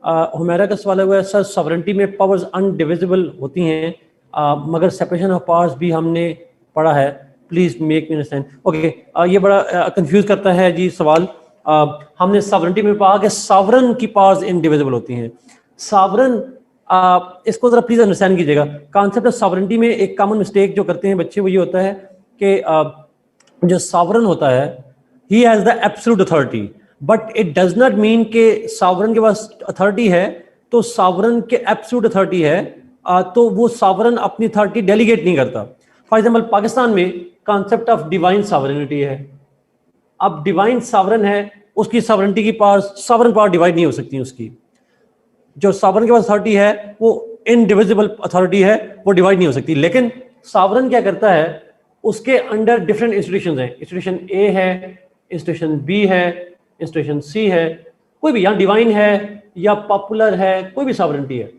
हुमैरा का सवाल हुआ है सर, सॉवरेंटी में पावर्स अनडिविजिबल होती हैं, मगर सेपरेशन ऑफ पावर्स भी हमने पढ़ा है, please make me understand. Okay, ये बड़ा कंफ्यूज करता है जी सवाल। हमने सॉवरेंटी में पढ़ा कि सॉवरन की पावर्स इनडिविजिबल होती हैं। सॉवरन, इसको जरा प्लीज अंडरस्टैंड कीजिएगा। कॉन्सेप्ट ऑफ सॉवरेंटी में एक कॉमन मिस्टेक जो करते हैं बच्चे वो ये होता है कि जो सॉवरन होता है he has the absolute authority, but it does not mean कि सॉवरन के पास अथॉरिटी है तो सॉवरन के एब्सोल्यूट अथॉरिटी है, तो वो सॉवरन अपनी अथॉरिटी डेलीगेट नहीं करता। फॉर एग्जांपल पाकिस्तान में कॉन्सेप्ट ऑफ डिवाइन सॉवरेनिटी है। अब डिवाइन सॉवरन है, उसकी सॉवरेनिटी की पावर, सॉवरन पावर डिवाइड नहीं हो सकती उसकी। जो सॉवरन के पास अथॉरिटी है वो इनडिविजिबल अथॉरिटी है, वो डिवाइड नहीं हो सकती। लेकिन सॉवरन क्या करता है, उसके अंडर डिफरेंट इंस्टीट्यूशन हैं। इंस्टीट्यूशन ए है, इंस्टीट्यूशन बी है, इंस्टीट्यूशन सी है, कोई भी, यहाँ डिवाइन है या पॉपुलर है, कोई भी सॉवरेनिटी है,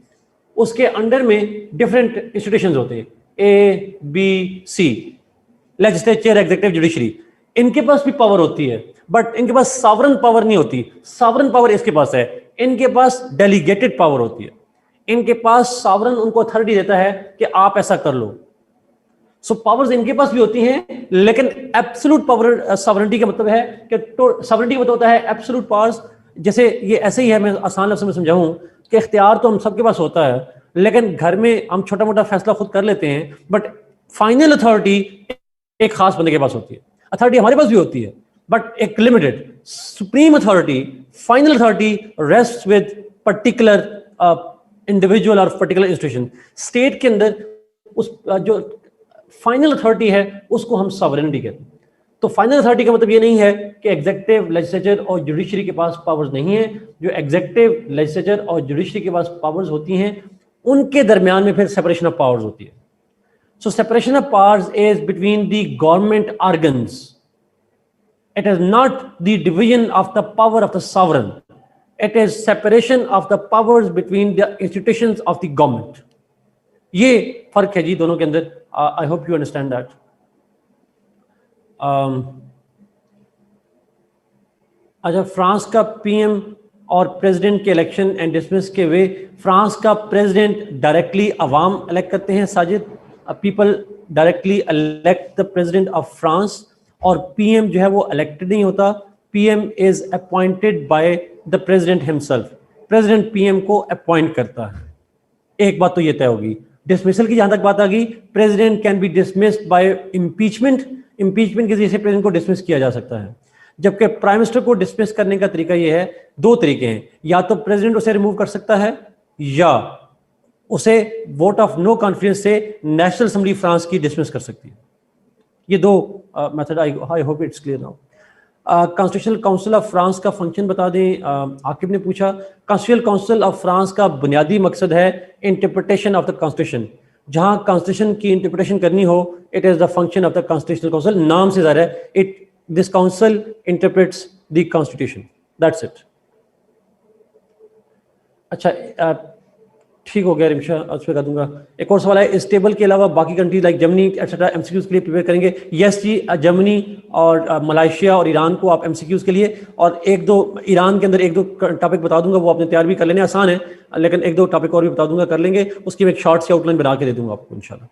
उसके अंडर में डिफरेंट इंस्टीट्यूशंस होते हैं, A B C, legislature, executive, judiciary. इनके पास भी पावर होती है, बट इनके पास सॉवरन पावर नहीं होती। सॉवरन पावर इसके पास है, इनके पास डेलीगेटेड पावर होती है। इनके पास सॉवरन उनको अथॉरिटी देता है कि आप ऐसा कर लो। सो पावर्स इनके पास भी होती हैं, लेकिन एब्सोल्यूट पावर सॉवरेनिटी का मतलब है कि सॉवरेनिटी का मतलब होता है एब्सोल्यूट पावर्स। जैसे ये ऐसे ही है, मैं आसान लफ्ज़ में समझाऊं कि इख्तियार तो हम सबके पास होता है, लेकिन घर में हम छोटा मोटा फैसला खुद कर लेते हैं, बट फाइनल अथॉरिटी एक खास बंदे के पास होती है। अथॉरिटी हमारे पास भी होती है, बट एक limited. Supreme authority, final authority rest with particular individual और पर्टिकुलर इंस्टीट्यूशन। स्टेट के अंदर उस जो फाइनल अथॉरिटी है उसको हम सॉवरेनिटी कहते हैं। तो फाइनल अथॉरिटी का मतलब ये नहीं है कि एग्जीक्यूटिव, लेजिस्लेचर और जुडिशरी के पास पावर्स नहीं है। जो एग्जीक्यूटिव, लेजिस्लेचर और जुडिशरी के पास पावर्स होती हैं, उनके दरमियान में फिर सेपरेशन ऑफ पावर्स होती है। So separation of powers is between the government organs. It is not the division of the power of the sovereign. It is separation of the powers between the institutions of the government. ये फर्क है जी दोनों के अंदर। I hope you understand that. अच्छा, France का PM और president के इलेक्शन एंड डिसमिस के वे। फ्रांस का प्रेसिडेंट डायरेक्टली अवाम इलेक्ट करते हैं Sajid, people directly elect the president of France, और पीएम जो है वो इलेक्टेड नहीं होता। PM is appointed by the president himself. President PM को अपॉइंट करता है। एक बात तो ये तय होगी। डिसमिसल की जहां तक बात आ गई, president can be dismissed by impeachment. Impeachment के जरिए से प्रेसिडेंट को डिसमिस किया जा सकता है, जबकि प्राइम मिनिस्टर को डिसमिस करने का तरीका ये है, दो तरीके हैं। या तो प्रेसिडेंट उसे रिमूव कर सकता है, या उसे वोट ऑफ नो कॉन्फिडेंस से नेशनल असेंबली फ्रांस की डिसमिस कर सकती है। ये दो method, I hope it's clear now. Constitutional council of France का फंक्शन बता दें। आकिब ने पूछा, कॉन्स्टिट्यूशनल काउंसिल ऑफ फ्रांस का बुनियादी मकसद है इंटरप्रिटेशन ऑफ द कॉन्स्टिट्यूशन। जहां कॉन्स्टिट्यूशन की इंटरप्रिटेशन करनी हो, it is the function of the constitutional council. नाम से ज़ाहिर है, it this council interprets the constitution, that's it. अच्छा, ठीक हो गया रिमशा, उस पर कर दूंगा। एक और सवाल है, इस टेबल के अलावा बाकी countries like Germany etcetera MCQs के लिए प्रिपेयर करेंगे? यस जी, जर्मनी और मलेशिया और ईरान को आप एमसीक्यूज के लिए, और एक दो ईरान के अंदर एक दो टॉपिक बता दूंगा, वो आपने तैयार भी कर लेने, आसान है, लेकिन एक दो टॉपिक और भी बता दूंगा, कर लेंगे। उसकी मैं एक शॉर्ट सी आउटलाइन बना के दे दूंगा आपको इंशाल्लाह।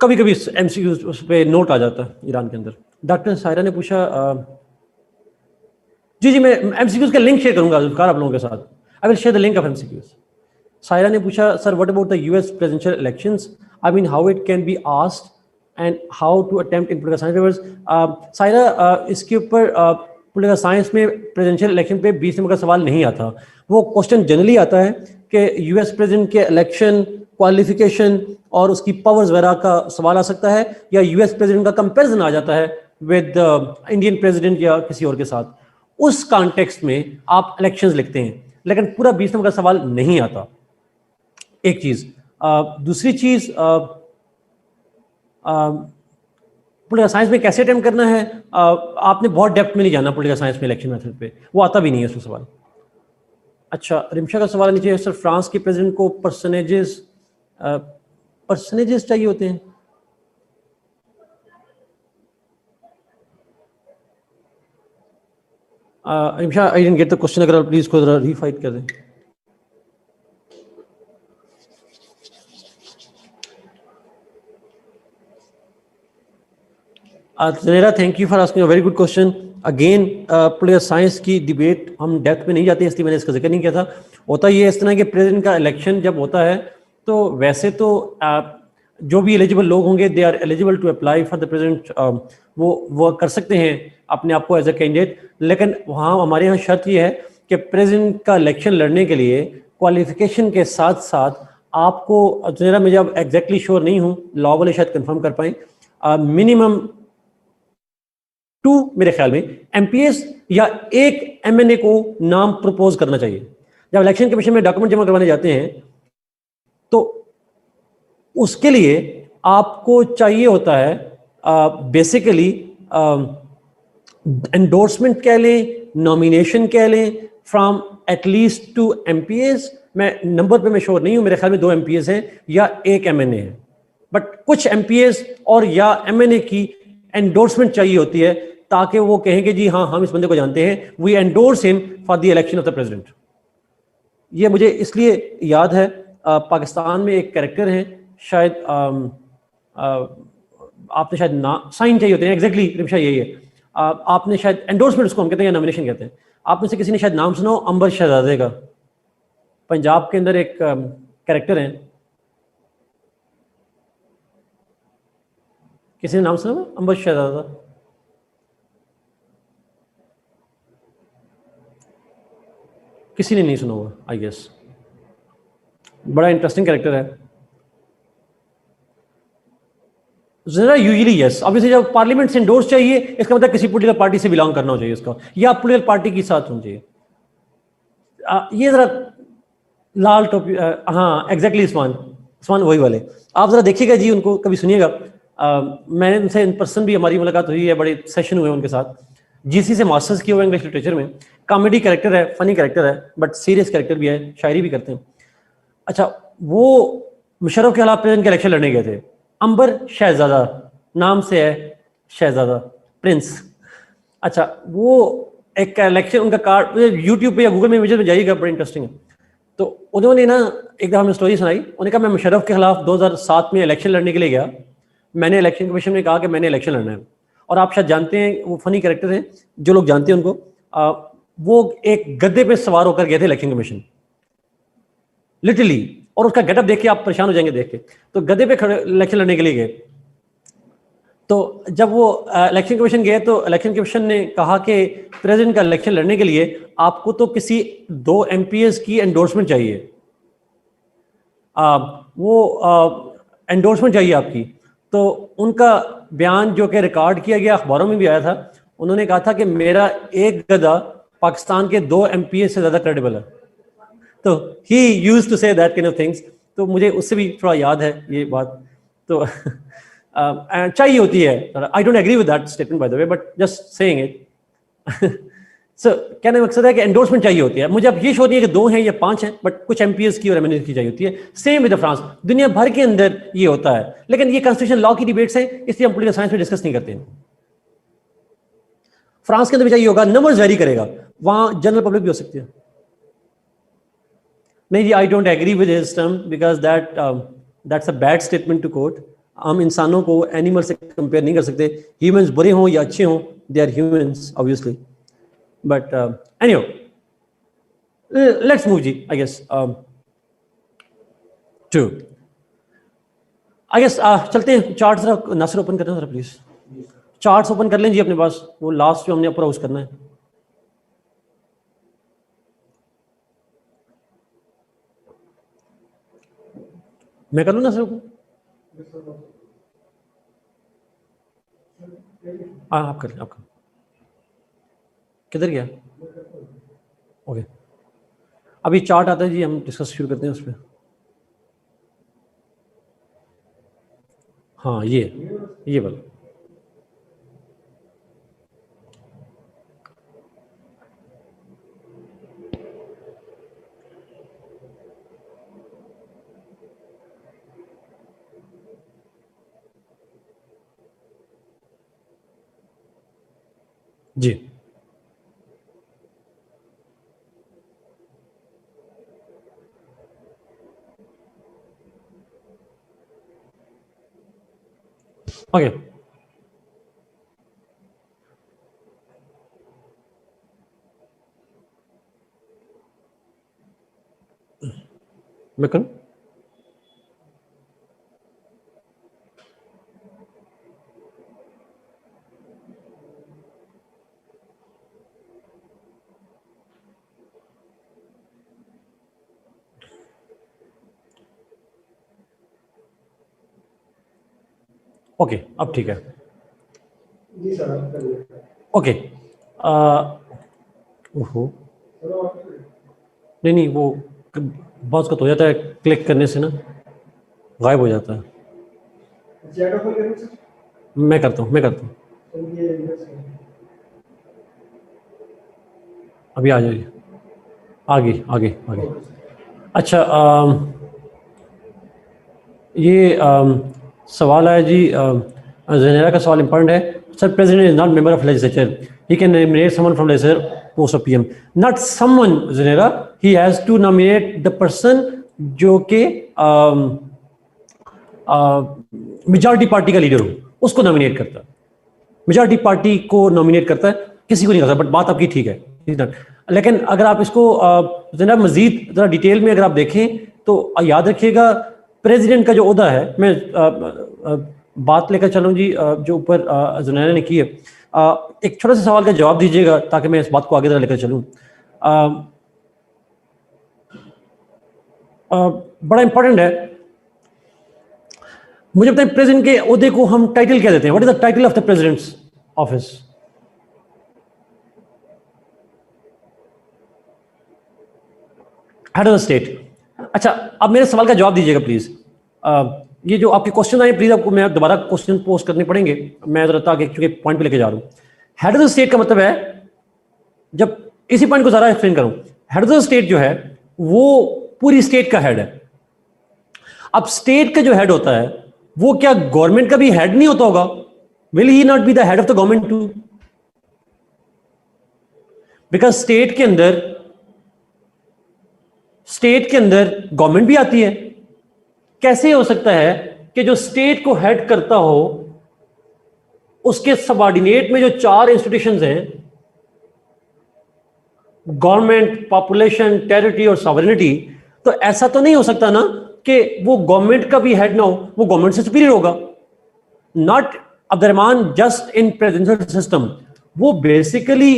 कभी कभी एमसीक्यूज उस पर नोट आ जाता है ईरान के अंदर। डॉक्टर सायरा ने पूछा, जी जी मैं एमसीक्यूज का लिंक शेयर करूंगा जुल्फकार आप लोगों के साथ। I will share the link of MCQs. Saira ने पूछा, sir what about the US presidential elections, I mean how it can be asked and how to attempt in political science papers. Saira, इसके ऊपर political science में presidential election पे 20 number का सवाल नहीं आता। वो क्वेश्चन जनरली आता है कि यूएस प्रेसिडेंट के इलेक्शन, क्वालिफिकेशन और उसकी पावर्स वगैरह का सवाल आ सकता है, या यूएस प्रेसिडेंट का कंपैरिजन आ जाता है विद इंडियन प्रेसिडेंट या किसी और के साथ। उस कॉन्टेक्स्ट में आप इलेक्शंस लिखते हैं, लेकिन पूरा 20 नंबर का सवाल नहीं आता। एक चीज। दूसरी चीज, पॉलिटिकल साइंस में कैसे अटेम्प्ट करना है, आपने बहुत डेप्थ में नहीं जाना पॉलिटिकल साइंस में इलेक्शन मेथड पे, वो आता भी नहीं है उसमें सवाल। अच्छा, रिमशा का सवाल नीचे है, सर फ्रांस के प्रेसिडेंट को परसेंटेजेस चाहिए होते हैं? Imsha, I didn't get the question, अगर आप प्लीज को जरा रीफाइट कर दें. Zanera, thank you for asking a very good question. Again political science की डिबेट हम डेप्थ में नहीं जाते, इसलिए मैंने इसका जिक्र नहीं किया था. होता ये इस तरह कि प्रेसिडेंट का इलेक्शन जब होता है तो वैसे तो जो भी एलिजिबल लोग होंगे they are eligible to apply for the president, वो कर सकते हैं अपने आप को एज अ कैंडिडेट. लेकिन वहाँ हमारे यहाँ शर्त ये है कि प्रेसिडेंट का इलेक्शन लड़ने के लिए क्वालिफिकेशन के साथ साथ आपको, जरा मैं जब एग्जैक्टली श्योर नहीं हूँ, लॉ वाले शायद कंफर्म कर पाएँ, मिनिमम 2 मेरे ख्याल में एमपीएस या एक एमएनए को नाम प्रपोज करना चाहिए. जब इलेक्शन कमीशन में डॉक्यूमेंट जमा करवाने जाते हैं तो उसके लिए आपको चाहिए होता है बेसिकली एंडोर्समेंट कह लें, नॉमिनेशन कह लें, फ्रॉम एटलीस्ट 2 एमपीएस. मैं नंबर पे मैं श्योर नहीं हूं, मेरे ख्याल में 2 एमपीएस हैं या एक एमएनए है, बट कुछ एमपीएस और या एमएनए की एंडोर्समेंट चाहिए होती है ताकि वो कहें कि जी हाँ हम इस बंदे को जानते हैं, we endorse him for the election of the president. ये मुझे इसलिए याद है, पाकिस्तान में एक कैरेक्टर है, शायद आपने शायद ना साइन चाहिए होते हैं, एग्जैक्टली रिमशा यही है. आपने शायद एंडोर्समेंट उसको हम कहते हैं या नॉमिनेशन कहते हैं. आप में से किसी ने शायद नाम सुना हो अंबर शहजादे का. पंजाब के अंदर एक कैरेक्टर है, किसी ने नाम सुना हो अंबर शहजादा? किसी ने नहीं सुना होगा आई गेस. बड़ा इंटरेस्टिंग कैरेक्टर है. जरा यूजुअली यस, ऑब्वियसली जब पार्लियामेंट से एंडोर्स चाहिए इसका मतलब किसी पोलिटिकल पार्टी से बिलोंग करना हो चाहिए उसका, या पोलिटिकल पार्टी के साथ होना चाहिए. ये जरा लाल टोपी, हाँ एग्जैक्टली, उस्मान उस्मान वही वाले. आप जरा देखिएगा जी, उनको कभी सुनिएगा. मैंने उनसे इन पर्सन भी हमारी मुलाकात हुई है, बड़े सेशन हुए उनके साथ. जीसी से मास्टर्स किया हुआ इंग्लिश लिटरेचर में. कॉमेडी कैरेक्टर है, फनी कैरेक्टर है, बट सीरियस कैरेक्टर भी है, शायरी भी करते हैं. अच्छा, वो मुशर्रफ के खिलाफ प्रेसिडेंट के इलेक्शन लड़ने गए थे. अंबर शहजादा नाम से है, शहजादा प्रिंस. अच्छा, वो एक इलेक्शन उनका कार्ड यूट्यूब पे या गूगल में इमेजेस में जाइएगा, बड़ा इंटरेस्टिंग है. तो उन्होंने ना एक दफ़ा हमें स्टोरी सुनाई. उन्होंने कहा मैं मुशर्रफ के खिलाफ 2007 में इलेक्शन लड़ने के लिए गया. मैंने इलेक्शन कमीशन में कहा कि मैंने इलेक्शन लड़ना है. और आप शायद जानते हैं, वो फनी कैरेक्टर हैं, जो लोग जानते हैं उनको, वो एक गद्दे पे सवार होकर गए थे इलेक्शन कमीशन, लिटरली. और उसका गेटअप देख के आप परेशान हो जाएंगे देख के. तो गद्दे पे खड़े इलेक्शन लड़ने के लिए गए. तो जब वो इलेक्शन कमीशन गए तो इलेक्शन कमीशन ने कहा कि प्रेसिडेंट का इलेक्शन लड़ने के लिए आपको तो किसी 2 एमपीएस की एंडोर्समेंट चाहिए. वो एंडोर्समेंट चाहिए आपकी. तो उनका बयान जो कि रिकॉर्ड किया गया, अखबारों में भी आया था, उन्होंने कहा था कि मेरा एक गधा पाकिस्तान के 2 एमपीएस से ज़्यादा क्रेडिबल है. तो he used to say that kind of things. तो मुझे उससे भी थोड़ा याद है ये बात. तो चाहिए होती है. I don't agree with that statement by the way, but just saying it. So कहने का मकसद है कि एंडोर्समेंट चाहिए होती है. मुझे अब ये श्योर नहीं है कि 2 हैं या 5 हैं, बट कुछ एमपीएस की और एमएनए की चाहिए होती है. सेम विद फ्रांस, दुनिया भर के अंदर ये होता है. लेकिन ये कॉन्स्टिट्यूशन लॉ की डिबेट्स है, इसलिए हम पॉलिटिकल साइंस में डिस्कस नहीं करते हैं. फ्रांस के अंदर भी चाहिए होगा, नंबर्स वेरी करेगा, वहां जनरल पब्लिक भी हो सकती है. नहीं जी, I don't agree with his term because that's a bad statement to quote. हम इंसानों को एनिमल से कंपेयर नहीं कर सकते. ह्यूमंस बुरे हों या अच्छे हों, they are humans obviously. But anyway, let's move जी, I guess too, I guess चलते हैं. चार्ट जरा नासिर ओपन करना जरा प्लीज. चार्ट्स ओपन कर लें जी अपने पास, वो लास्ट जो हमने अप्रोच करना है. मैं कर लूँ नासिर को? हाँ आप कर, आप कर. किधर गया? ओके, अभी चार्ट आता है जी, हम डिस्कस शुरू करते हैं उस पर. हाँ ये वाला. जी ओके मैं करूं? ओके अब ठीक है जी सर आप कर लीजिए। ओके ओहो नहीं वो बहुत कुछ हो जाता है, क्लिक करने से ना गायब हो जाता है। चैट ओपन करें सर। मैं करता हूँ चलिए इधर से। अभी आ जाइए, आगे आगे आगे। Okay sir. अच्छा ये सवाल है जी, जनेरा का सवाल इंपॉर्टेंट है। Sir president is not member of legislature, he can nominate someone from legislature post of PM, not someone general, he has to nominate the person जो कि मेजॉरिटी पार्टी का लीडर हो, उसको नॉमिनेट करता है। मेजॉरिटी पार्टी को nominate करता है, किसी को नहीं करता। बट बात आपकी ठीक है, लेकिन अगर आप इसको जरा मजीद जरा डिटेल में अगर आप देखें तो याद रखिएगा प्रेसिडेंट का जो ओहदा है, मैं बात लेकर चलूँ जी, जो ऊपर जुनैरा ने की है, एक छोटा सा सवाल का जवाब दीजिएगा ताकि मैं इस बात को आगे तरह लेकर चलूँ। बड़ा इंपॉर्टेंट है, मुझे बताएं प्रेसिडेंट के ओहदे को हम टाइटल क्या देते हैं? What is the title of the president's office? Head of the state. अच्छा अब मेरे सवाल का जवाब दीजिएगा प्लीज। ये जो आपके क्वेश्चन आए प्लीज आपको मैं दोबारा क्वेश्चन पोस्ट करने पड़ेंगे, मैं जरा आगे चूंकि पॉइंट पे लेके जा रहा हूं। हेड ऑफ द स्टेट का मतलब है, जब इसी पॉइंट को जरा एक्सप्लेन करूं, हेड ऑफ द स्टेट जो है वो पूरी स्टेट का हेड है। अब स्टेट का जो हेड होता है वो क्या गवर्नमेंट का भी हेड नहीं होता होगा? Will he not be the head of the government too? Because state के अंदर गवर्नमेंट भी आती है। कैसे हो सकता है कि जो स्टेट को हेड करता हो उसके सबऑर्डिनेट में जो 4 इंस्टीट्यूशंस हैं, गवर्नमेंट, पॉपुलेशन, टेरिटरी और सॉवरेनिटी, तो ऐसा तो नहीं हो सकता ना कि वो गवर्नमेंट का भी हेड ना हो, वो गवर्नमेंट से सुपीरियर होगा। Not Abdurrahman just in presidential system, वो basically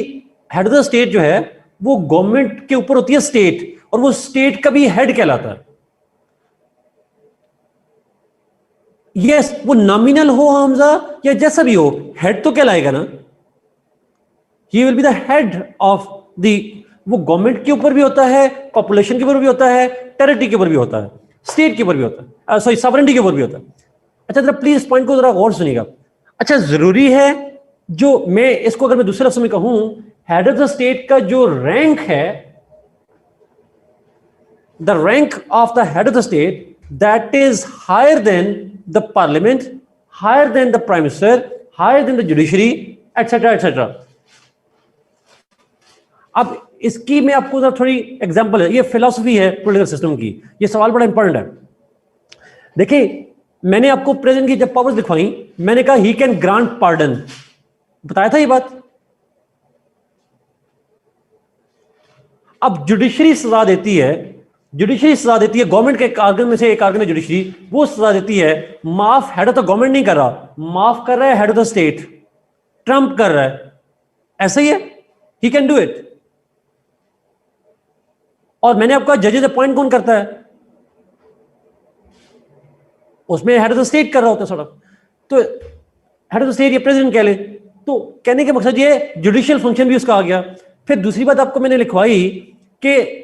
head of the state जो है वो गवर्नमेंट के ऊपर होती है स्टेट, और वो स्टेट का भी हेड कहलाता है। यस वो नॉमिनल हो हमजा या जैसा भी हो, हेड तो कहलाएगा ना। He will be the head of the, वो गवर्नमेंट के ऊपर भी होता है, पॉपुलेशन के ऊपर भी होता है, टेरिटरी के ऊपर भी होता है, स्टेट के ऊपर भी होता है, सॉरी सॉवरेनिटी के ऊपर भी होता है। अच्छा जरा प्लीज इस पॉइंट को जरा गौर सुनिएगा। अच्छा जरूरी है, जो मैं इसको अगर मैं दूसरे लफ्ज़ में कहूं, हेड ऑफ द स्टेट का जो रैंक है, the rank of the head of the state that is higher than the parliament, higher than the prime minister, higher than the judiciary, etcetera etcetera. अब इसकी मैं आपको जरा थोड़ी एग्जांपल है, ये फिलॉसफी है पॉलिटिकल सिस्टम की, ये सवाल बड़ा इंपॉर्टेंट है। देखिए मैंने आपको प्रेसिडेंट की जब पावर्स दिखवाई, मैंने कहा ही कैन ग्रांट पार्डन, बताया था ये बात। अब जुडिशरी सजा देती है, गवर्नमेंट के एक आर्गन में से एक आर्गन है जुडिशरी, वो सजा देती है, माफ हेड ऑफ द गवर्नमेंट नहीं कर रहा, माफ कर रहा है head of the state, Trump कर रहा है। ऐसा ही है, ही कैन डू इट। और मैंने आपको जजेस अपॉइंट कौन करता है? उसमें हेड ऑफ द स्टेट कर रहा होता है सड़क, तो हेड ऑफ द स्टेट ये प्रेसिडेंट कह ले, तो कहने के मकसद ये जुडिशियल फंक्शन भी उसका आ गया। फिर दूसरी बात आपको मैंने लिखवाई कि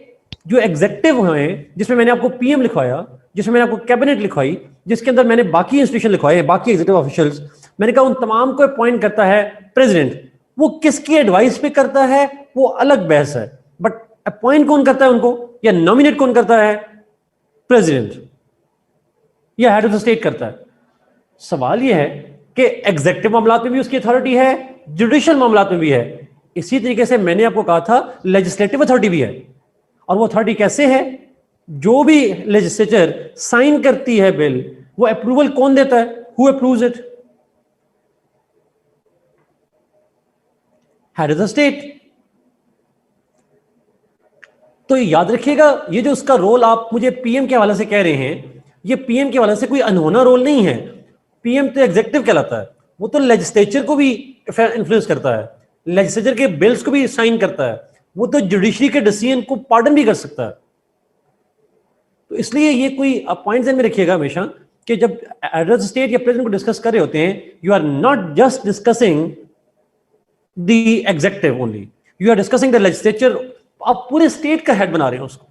जो एग्जेक्टिव हैं, जिसमें मैंने आपको पीएम लिखवाया, जिसमें मैंने आपको कैबिनेट लिखवाई, जिसके अंदर मैंने बाकी इंस्टीट्यूशन लिखवाए, बाकी एग्जीक्यूटिव ऑफिशियल्स, मैंने कहा उन तमाम को अपॉइंट करता है प्रेसिडेंट। वो किसकी एडवाइस पे करता है वो अलग बहस है, बट अपॉइंट कौन करता है उनको, या नॉमिनेट कौन करता है? प्रेसिडेंट या हेड ऑफ द स्टेट करता है। सवाल यह है कि एग्जेक्टिव मामलात में भी उसकी अथॉरिटी है, जुडिशियल मामलात में भी है। इसी तरीके से मैंने आपको कहा था लेजिस्लेटिव अथॉरिटी भी है। और वो अथॉरिटी कैसे है? जो भी लेजिस्लेचर साइन करती है बिल, वो अप्रूवल कौन देता है? Who approves it? Head of the state. तो याद रखिएगा, ये जो उसका रोल आप मुझे पीएम के हवाले से कह रहे हैं, ये पीएम के हवाले से कोई अनहोना रोल नहीं है। पीएम तो एग्जीक्यूटिव कहलाता है, वो तो लेजिस्लेचर को भी इन्फ्लुएंस करता है, लेजिस्लेचर के बिल्स को भी साइन करता है, वो तो जुडिशरी के डिसीजन को पार्डन भी कर सकता है। तो इसलिए ये कोई पॉइंट ध्यान में रखिएगा हमेशा कि जब हेड ऑफ स्टेट या प्रेसिडेंट को डिस्कस कर रहे होते हैं, you are not just discussing the executive only, you are discussing the legislature. आप पूरे स्टेट का हेड बना रहे हैं उसको,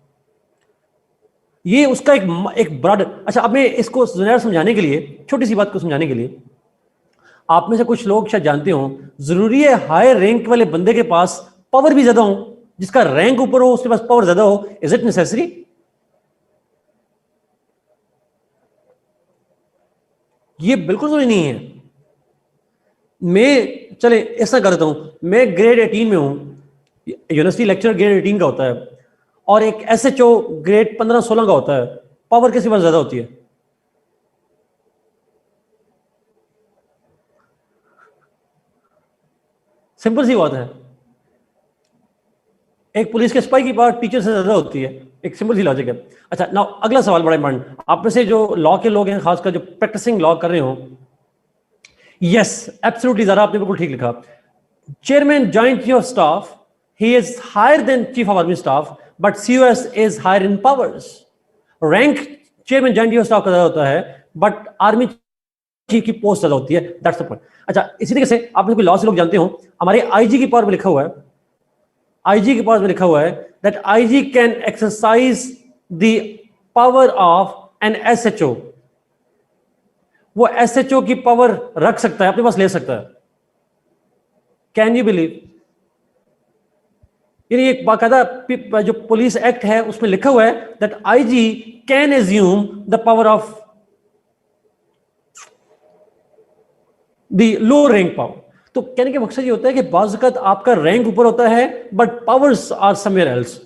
ये उसका एक ब्रॉड। अच्छा, अब मैं इसको समझाने के लिए, छोटी सी बात को समझाने के लिए, आप में से कुछ लोग शायद जानते हो, जरूरी है हायर रैंक वाले बंदे के पास पावर भी ज्यादा हो, जिसका रैंक ऊपर हो उसके पास पावर ज्यादा हो? Is it necessary? ये बिल्कुल जरूरी नहीं है। मैं चले ऐसा करता हूं, मैं ग्रेड 18 में हूं, यूनिवर्सिटी लेक्चर ग्रेड 18 का होता है, और एक एसएचओ ग्रेड 15-16 का होता है, पावर किसके पास ज्यादा होती है? सिंपल सी बात है, एक पुलिस के सिपाही की पावर टीचर से ज्यादा होती है, एक सिंपल सी लॉजिक है। अच्छा, नाउ अगला सवाल बड़ा इंपॉर्टेंट, आप में से जो लॉ के लोग हैं, खासकर जो प्रैक्टिसिंग लॉ कर रहे हो, यस एब्सोल्युटली, जरा आपने बिल्कुल ठीक लिखा। Chairman joint chief of staff, he is higher than chief of army staff, but COS is higher in powers. Rank chairman joint chief of staff का ज्यादा होता है, बट आर्मी चीफ की पोस्ट ज्यादा होती है, दैट्स द पॉइंट। अच्छा, इसी तरीके से आप में कोई लॉ से लोग जानते हो, हमारे आईजी की पावर में लिखा हुआ है, आईजी के पास में लिखा हुआ है that IG can exercise the power of an SHO. वो एसएचओ की पावर रख सकता है, अपने पास ले सकता है। Can you believe? यानी एक बाकायदा जो पुलिस एक्ट है उसमें लिखा हुआ है that IG can assume the power of the low rank power. तो कहने का मकसद ये होता है कि बाज़ वक़्त आपका रैंक ऊपर होता है but powers are somewhere else.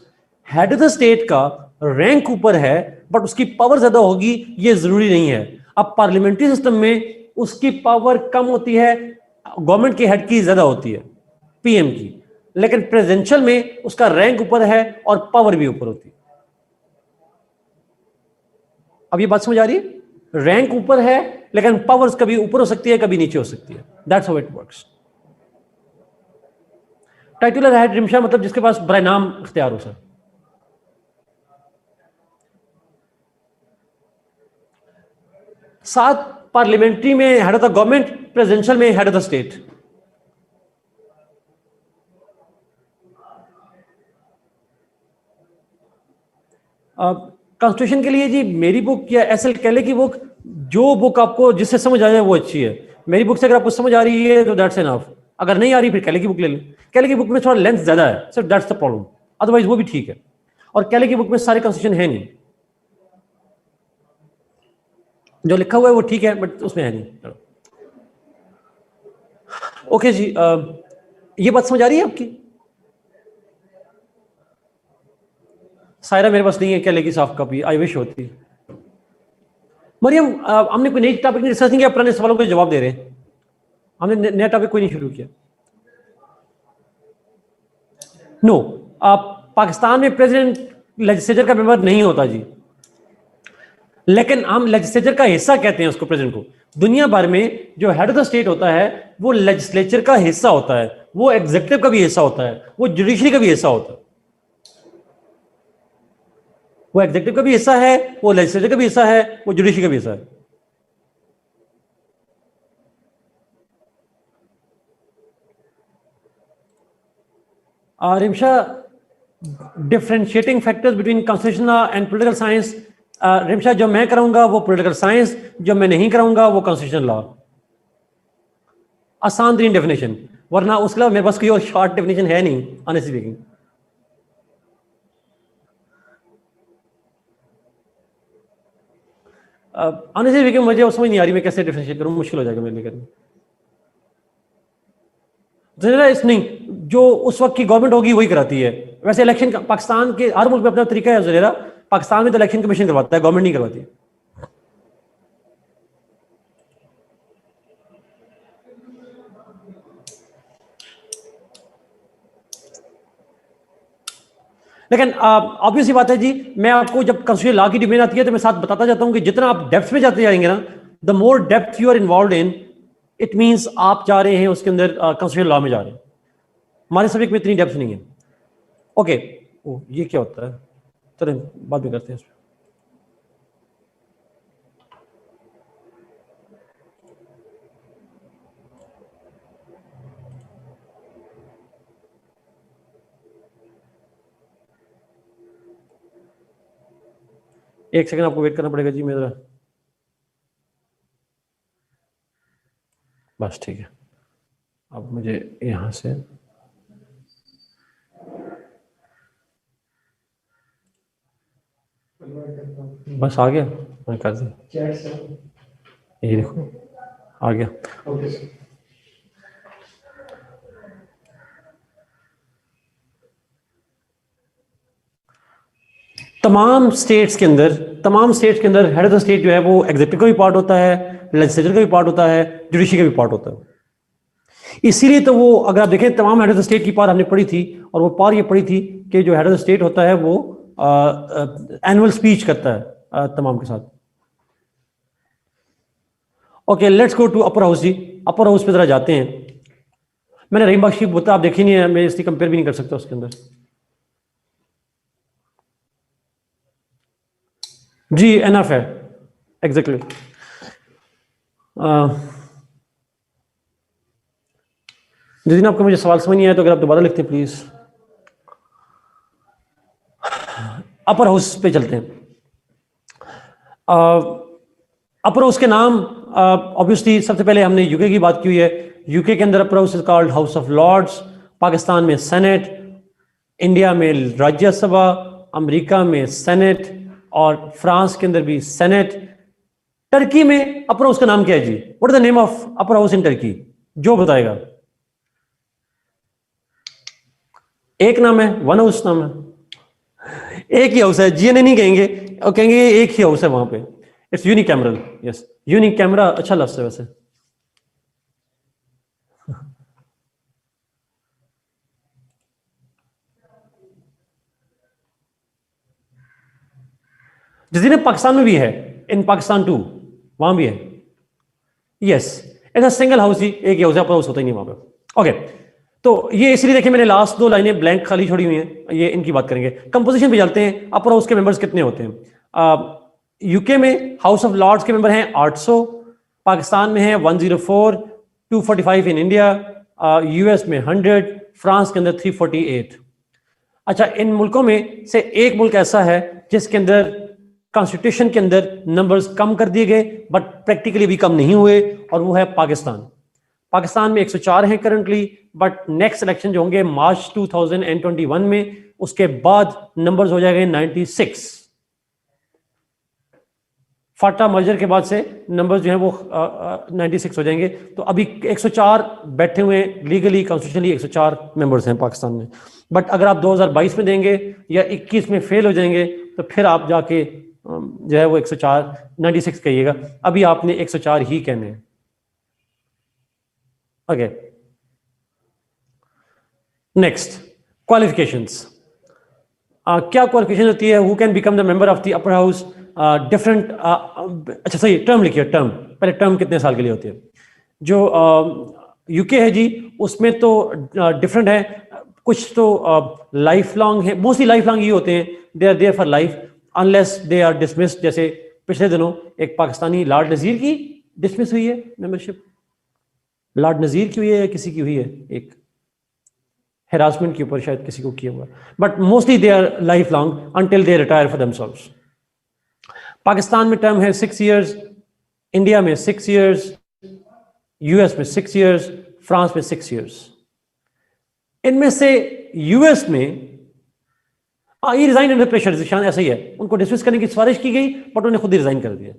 Head of the state का रैंक ऊपर है बट उसकी पावर ज्यादा होगी, ये जरूरी नहीं है। अब पार्लियामेंट्री सिस्टम में उसकी पावर कम होती है, गवर्नमेंट के हेड की ज्यादा होती है, पीएम की, लेकिन प्रेसिडेंशियल में उसका रैंक ऊपर है और पावर भी ऊपर होती है। अब ये बात समझ आ रही है? रैंक ऊपर है लेकिन पावर्स कभी ऊपर हो सकती है, कभी नीचे हो सकती है। That's how it works. Titular head Rimsha मतलब जिसके पास बराए नाम इख्तियार हो सर। सात पार्लियामेंट्री में head of the government, presidential में head of the state. Constitution के लिए जी मेरी बुक या एसएल कैले की बुक, जो बुक आपको जिससे समझ आ जाए वो अच्छी है। मेरी बुक से अगर आपको समझ आ रही है तो दैट्स एनफ, अगर नहीं आ रही फिर कैले की बुक ले लें। कैले की बुक में थोड़ा लेंथ ज्यादा है sir, that's the problem, otherwise वो भी ठीक है। और कैले की बुक में सारे कॉन्स्टिट्यूशन है नहीं, जो लिखा हुआ है वो ठीक है बट उसमें है नहीं। ओके जी, ये बात समझ आ रही है आपकी? सायरा मेरे पास नहीं है कैले की सॉफ्ट कॉपी, आई विश होती। मरियम, हमने कोई नई टॉपिक नहीं डिस्कस नहीं किया, पुराने सवालों के जवाब दे रहे हैं, हमने नया टॉपिक कोई नहीं शुरू किया। नो, पाकिस्तान में प्रेसिडेंट लेजिस्लेचर का मेंबर नहीं होता जी, लेकिन हम लेजिस्लेचर का हिस्सा कहते हैं उसको, प्रेसिडेंट को। दुनिया भर में जो हेड ऑफ द स्टेट होता है वो लेजिस्लेचर का हिस्सा होता है, वो एग्जीक्यूटिव का भी हिस्सा होता है, वो जुडिशरी का भी हिस्सा होता है। वो एग्जीक्यूटिव का भी हिस्सा है, वो लेजिस्लेचर का भी हिस्सा है, वो जुडिशरी का भी हिस्सा है। Rimsha, differentiating factors between constitution and political science. Rimsha, जो मैं कराऊंगा वो पॉलिटिकल साइंस, जो मैं नहीं कराऊंगा वो कॉन्स्टिट्यूशन लॉ। आसान तरीन डेफिनेशन, वरना उसके अलावा मेरे पास कोई और शॉर्ट डेफिनेशन है नहीं, ऑनेस्टली स्पीकिंग। ऑनेस्टली स्पीकिंग मुझे वो समझ नहीं आ रही मैं कैसे डिफरेंशिएट करूं, मुश्किल हो जाएगा मेरे लिए करना। जनरलाइज नहीं, जो उस वक्त की गवर्नमेंट होगी वही कराती है। वैसे इलेक्शन पाकिस्तान के हर मुल्क में अपना तरीका है जरा, पाकिस्तान में तो इलेक्शन कमीशन करवाता है, गवर्नमेंट नहीं करवाती। लेकिन ऑब्वियस सी बात है जी, मैं आपको जब कंस्टिट्यूशन लॉ की डिमेन आती है तो मैं साथ बताता जाता हूं कि जितना आप डेप्थ में जाते जाएंगे ना, the more depth you are involve in, it means आप जा रहे हैं उसके अंदर कंस्टिट्यूशन लॉ में जा रहे हैं। हमारे सब्जेक्ट में इतनी डेप्थ नहीं है। ओके, ओ ये क्या होता है, चलो बाद में करते हैं। एक सेकंड आपको वेट करना पड़ेगा जी मेरा, बस ठीक है। अब मुझे यहां से बस आ गया, मैं कर दी, चैट से ये देखो आ गया। Okay sir. तमाम स्टेट्स के अंदर हेड ऑफ द स्टेट जो है वो एग्जीक्यूटिव का भी पार्ट होता है, लेजिस्लेचर का भी पार्ट होता है, जुडिशरी का भी पार्ट होता है। इसीलिए तो वो अगर आप देखें तमाम हेड ऑफ द स्टेट की पार हमने पढ़ी थी, और वो पार ये पढ़ी थी कि जो हेड ऑफ द स्टेट होता है वो एनुअल स्पीच करता है तमाम के साथ। Okay, let's go to upper house जी। अपर हाउस पे जरा जाते हैं। मैंने रहीम बख्श की बुत आप देखी नहीं है, मैं इसकी कंपेयर भी नहीं कर सकता उसके अंदर जी। एनफ है एग्जैक्टली। जिस दिन आपको मुझे सवाल समझ नहीं आया तो अगर आप दोबारा लिखते हैं प्लीज। अपर हाउस पे चलते हैं। अपर हाउस के नाम ऑब्वियसली सबसे पहले हमने यूके की बात की हुई है। यूके के अंदर upper house is called House of Lords, Pakistan में सेनेट, इंडिया में राज्यसभा, अमेरिका में सेनेट, और फ्रांस के अंदर भी सेनेट। टर्की में अपर हाउस का नाम क्या है जी? What is the name of upper house in Turkey? जो बताएगा। एक नाम है, वन हाउस नाम है, एक ही हाउस है, जीएनए नहीं कहेंगे, और कहेंगे एक ही हाउस है वहां पे। It's unicameral. यस, यूनिकैमरा अच्छा लफ्ज है वैसे। जिस दिन पाकिस्तान में भी है, इन पाकिस्तान टू, वहां भी है। यस, ऐसा सिंगल हाउस ही, एक ही हाउस है, अपर हाउस होता ही नहीं वहां पे। ओके, तो ये इसलिए देखिए मैंने लास्ट दो लाइनें ब्लैंक खाली छोड़ी हुई हैं, ये इनकी बात करेंगे। कंपोजिशन पे चलते हैं। अपर हाउस के मेंबर्स कितने होते हैं? यूके में हाउस ऑफ लॉर्ड्स के मेंबर हैं 800, पाकिस्तान में है 104, 245 इन इंडिया, यूएस में 100, फ्रांस के अंदर 348। अच्छा, इन मुल्कों में से एक मुल्क ऐसा है जिसके अंदर कॉन्स्टिट्यूशन के अंदर नंबर्स कम कर दिए गए बट प्रैक्टिकली भी कम नहीं हुए, और वो है पाकिस्तान। पाकिस्तान में 104 हैं करंटली, बट नेक्स्ट इलेक्शन जो होंगे मार्च 2021 में, उसके बाद नंबर्स हो जाएंगे 96। फाटा मर्जर के बाद से नंबर्स जो हैं वो 96 हो जाएंगे। तो अभी 104 बैठे हुए लीगली कॉन्स्टिट्यूशनली 104 मेंबर्स हैं पाकिस्तान में। बट अगर आप 2022 में देंगे या 21 में फेल हो जाएंगे तो फिर आप जाके जो है वो 104 96 कहिएगा। अभी आपने 104 ही कहने हैं। Okay, next, qualifications. क्या क्वालिफिकेशन होती है? Who can become the member of the upper house? Different, अच्छा सही, टर्म लिखिए। टर्म पहले, टर्म कितने साल के लिए होती है? जो यूके है जी, उसमें तो डिफरेंट है। कुछ तो लाइफ लॉन्ग है, मोस्टली लाइफ लॉन्ग ही होते हैं, they are there for life unless they are dismissed. जैसे पिछले दिनों एक पाकिस्तानी लॉर्ड नजीर की डिसमिस हुई है मेंबरशिप। लॉर्ड नजीर की हुई है या किसी की हुई है? एक हेरासमेंट के ऊपर शायद किसी को किया हुआ, but mostly they our life long until they retire for themselves. Pakistan में टर्म है 6 इयर्स, इंडिया में 6 इयर्स, यूएस में 6 इयर्स, फ्रांस में 6 इयर्स। इनमें से यूएस में ये रिजाइन अंडर प्रेशर, शायद ऐसा ही है, उनको डिसमिस करने की सिफारिश की गई बट उन्होंने खुद ही रिजाइन कर दिया।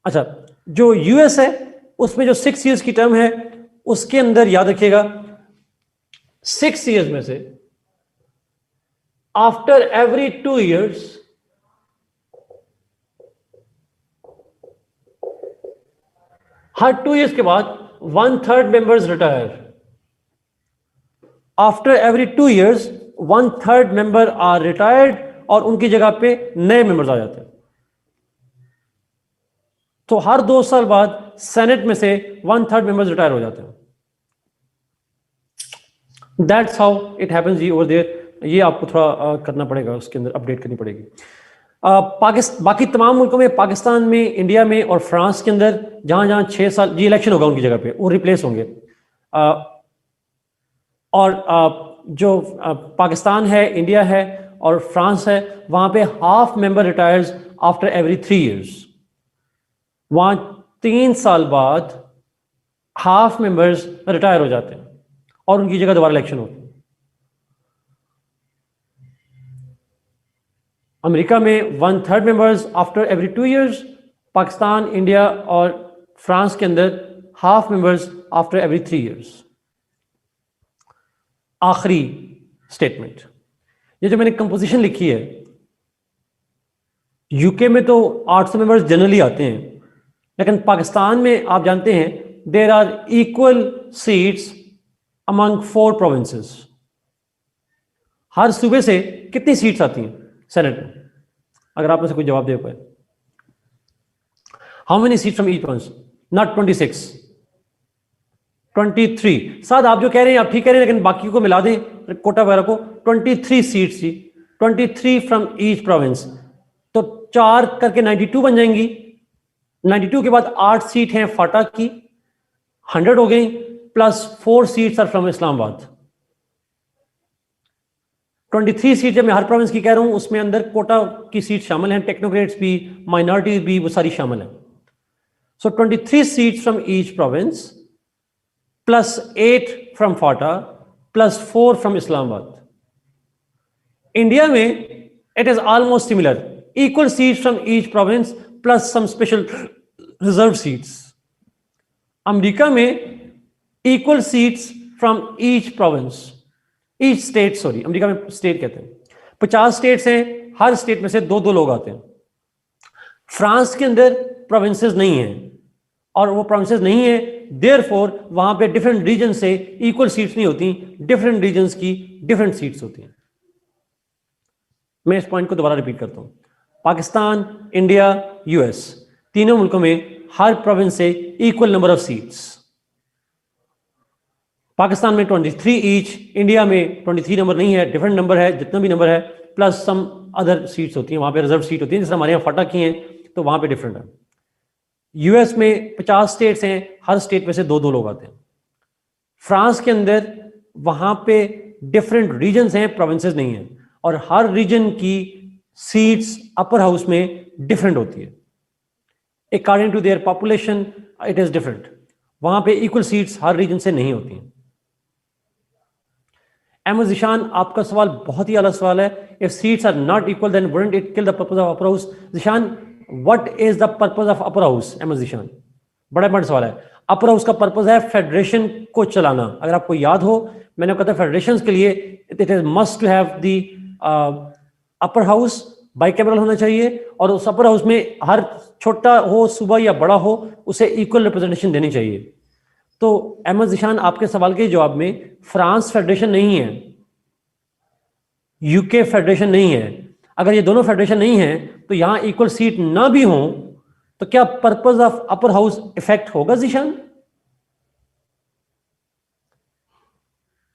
अच्छा, जो यूएस है उसमें जो 6 इयर्स की टर्म है, उसके अंदर याद रखिएगा 6 इयर्स में से आफ्टर एवरी 2 इयर्स हर 2 इयर्स के बाद 1/3 members retire. After every 2 years 1/3 member are retired और उनकी जगह पे नए मेंबर्स आ जाते हैं। तो हर 2 साल बाद सेनेट में से 1/3 मेंबर्स रिटायर हो जाते हैं। दैट्स हाउ इट हैपेंस जी ओवर देयर। ये आपको थोड़ा करना पड़ेगा, उसके अंदर अपडेट करनी पड़ेगी। पाकिस्तान, बाकी तमाम मुल्कों में, पाकिस्तान में, इंडिया में और फ्रांस के अंदर जहां जहां 6 साल जी इलेक्शन होगा उनकी जगह पे वो रिप्लेस होंगे। और जो पाकिस्तान है, इंडिया है और फ्रांस है, वहां पे half member retires after every 3 years। वहां 3 साल बाद हाफ मेंबर्स रिटायर हो जाते हैं और उनकी जगह दोबारा इलेक्शन होती है। अमेरिका में 1/3 members after every 2 years। Pakistan, India और फ्रांस के अंदर half members after every 3 years। आखिरी स्टेटमेंट, ये जो मैंने कंपोजिशन लिखी है, यूके में तो 800 मेंबर्स जनरली आते हैं, लेकिन पाकिस्तान में आप जानते हैं there are equal seats among 4 provinces. हर सूबे से कितनी सीट्स आती हैं सेनेट में? अगर आप में से कोई जवाब दे पाए। How many seats from each province? Not 26, 23। साथ आप जो कह रहे हैं आप ठीक कह रहे हैं, लेकिन बाकी को मिला दें कोटा वगैरह को। 23 सीट्स जी, 23 फ्रॉम ईच प्रोविंस। तो 4 करके 92 बन जाएंगी। 92 के बाद 8 सीट हैं फाटा की, 100 हो गई, plus 4 seats are from Islamabad. 23 seat जब मैं हर प्रोविंस की कह रहा हूं, उसमें अंदर कोटा की सीट शामिल हैं, टेक्नोक्रेट्स भी, माइनॉरिटीज भी, वो सारी शामिल हैं। सो 23 seats from each province plus 8 from FATA plus 4 from Islamabad. India में it is almost similar, equal seats from each province plus some special reserved seats. America में equal seats from each province, each state, sorry, America में state कहते हैं। 50 states हैं, हर state में से 2-2 लोग आते हैं। फ्रांस के अंदर प्रोविंसेस नहीं हैं, और वो प्रोविंसेस नहीं है, देयरफॉर वहां पे डिफरेंट रीजन से इक्वल सीट्स नहीं होती, डिफरेंट रीजन्स की डिफरेंट सीट्स होती हैं। मैं इस पॉइंट को दोबारा रिपीट करता हूं। पाकिस्तान, इंडिया, यूएस, तीनों मुल्कों में हर प्रोविंस से equal number of seats. Pakistan में 23 ईच, इंडिया में 23 नंबर नहीं है, डिफरेंट नंबर है, जितना भी नंबर है, प्लस सम अदर सीट्स होती हैं, वहां पे रिजर्व सीट होती है, जैसे हमारे यहाँ फटा की हैं, तो वहां पे डिफरेंट है। यूएस में 50 स्टेट्स हैं, हर स्टेट में से 2-2 लोग आते हैं। फ्रांस के अंदर वहां पे डिफरेंट रीजन्स हैं, प्रोविंसेस नहीं हैं, और हर रीजन की सीट्स अपर हाउस में डिफरेंट होती है। According to their population it is different. वहां पे इक्वल सीट्स हर रीजन से नहीं होती हैं। अहमद जिशान, आपका सवाल बहुत ही अलग सवाल है। If seats are not equal then wouldn't it kill the purpose of upper house? Zeeshan, what is the purpose of upper house? Ahmed Zeeshan, बड़ा इंपॉर्टेंट सवाल है। अपर हाउस का पर्पस है फेडरेशन को चलाना। अगर आपको याद हो, मैंने कहा था फेडरेशन के लिए it is must to have the upper house bicameral होना चाहिए, और उस अपर हाउस में हर छोटा हो, सूबा या बड़ा हो, उसे इक्वल रिप्रेजेंटेशन देनी चाहिए। तो अहमद जिशान, आपके सवाल के जवाब में फ्रांस फेडरेशन नहीं है, यूके फेडरेशन नहीं है। अगर ये दोनों फेडरेशन नहीं है तो यहां इक्वल सीट ना भी हो तो क्या purpose of upper house effect होगा जिशान?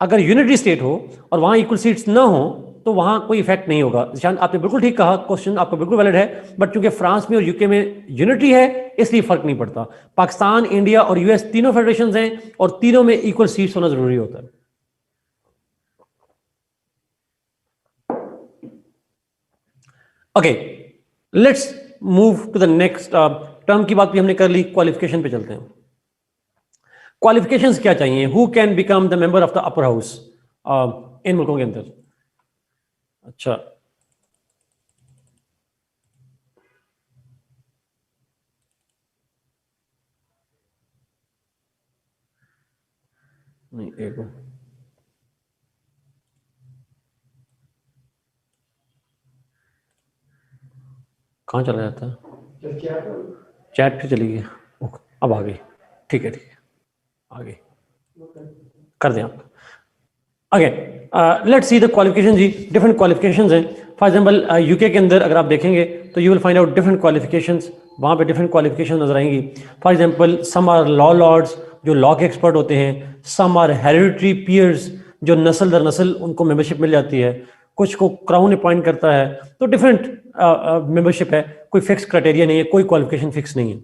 अगर यूनिटरी स्टेट हो और वहां इक्वल सीट्स ना हो तो वहां कोई इफेक्ट नहीं होगा। जिशान, आपने बिल्कुल ठीक कहा, क्वेश्चन आपका बिल्कुल वैलिड है, बट क्योंकि फ्रांस में और यूके में यूनिटरी है इसलिए फर्क नहीं पड़ता। पाकिस्तान, इंडिया और यूएस तीनों फेडरेशन हैं और तीनों में इक्वल सीट्स होना जरूरी होता है। Okay, let's move to the next. Term की बात भी हमने कर ली, क्वालिफिकेशन पे चलते हैं। क्वालिफिकेशंस क्या चाहिए? Who can become the member of the upper house इन मुल्कों के अंदर? अच्छा, नहीं, एक कहाँ चला जाता है? चैट पे चली गई, अब आ गई। ठीक है, ठीक है, आ गई, कर दें आप। Okay, let's see the qualification जी, डिफरेंट क्वालिफिकेशंस हैं. फॉर एग्जांपल यूके के अंदर अगर आप देखेंगे तो you will find out different qualifications, वहाँ पे डिफरेंट क्वालिफिकेशन नजर आएंगी. For example some are law lords जो लॉ के एक्सपर्ट होते हैं, सम आर हेरिडिटरी पीयर्स जो नस्ल दर नस्ल उनको मेंबरशिप मिल जाती है, कुछ को क्राउन अपॉइंट करता है. तो डिफरेंट मेंबरशिप है, कोई फिक्स क्राइटेरिया नहीं है, कोई क्वालिफिकेशन फिक्स नहीं है.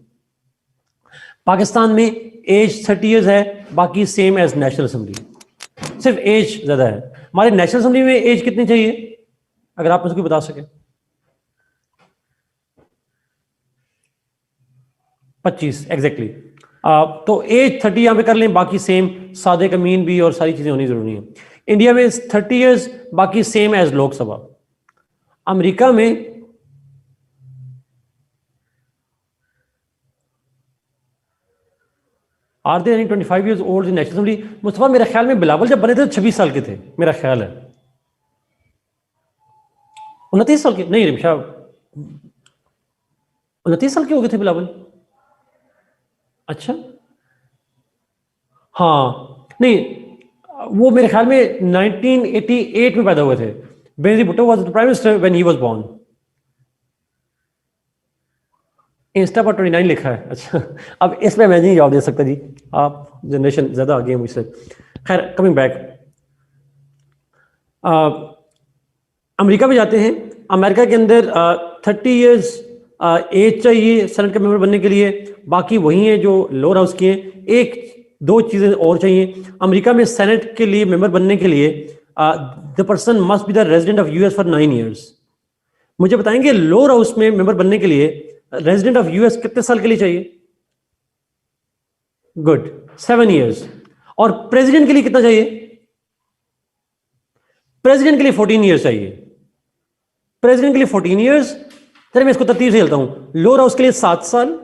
पाकिस्तान में एज 30 ईयर्स है, बाकी सेम एज नेशनल असेंबली, सिर्फ एज ज्यादा है. हमारे नेशनल असेंबली में एज कितनी चाहिए, अगर आप मुझको बता सके? 25 एग्जैक्टली. तो एज 30 यहां पे कर लें, बाकी सेम, सादे कमीन भी और सारी चीजें होनी जरूरी है. इंडिया में 30 ईयर्स, बाकी सेम एज लोकसभा. अमेरिका में are they 25 years old in national assembly? Mustafa मेरे ख्याल में बिलावल जब बने थे 26 साल के थे, मेरा ख्याल है. 29 साल के नहीं, रिमशा 29 साल के हो गए थे बिलावल. अच्छा, हाँ नहीं, वो मेरे ख्याल में 1988 में पैदा हुए थे. Benazir Bhutto was the prime minister when he was born. Insta पर 29 लिखा है. अच्छा, अब इसमें मैं नहीं जवाब दे सकता जी, आप जनरेशन ज्यादा आगे हैं मुझसे. खैर, कमिंग बैक, अमेरिका में जाते हैं. अमेरिका के अंदर 30 ईयर्स एज चाहिए सेनेट का मेंबर बनने के लिए, बाकी वही है जो लोअर हाउस की हैं. एक दो चीजें और चाहिए. अमेरिका में सेनेट के लिए मेंबर बनने के लिए the person must be the resident of US for 9 years. मुझे बताएंगे लोअर हाउस में मेंबर बनने के लिए रेजिडेंट ऑफ यूएस कितने साल के लिए चाहिए? Good, 7 years. और प्रेसिडेंट के लिए कितना चाहिए? प्रेसिडेंट के लिए 14 ईयर्स चाहिए. प्रेसिडेंट के लिए 14 ईयर्स. चलिए मैं इसको तरतीब से चलता हूं. लोअर हाउस के लिए 7 साल,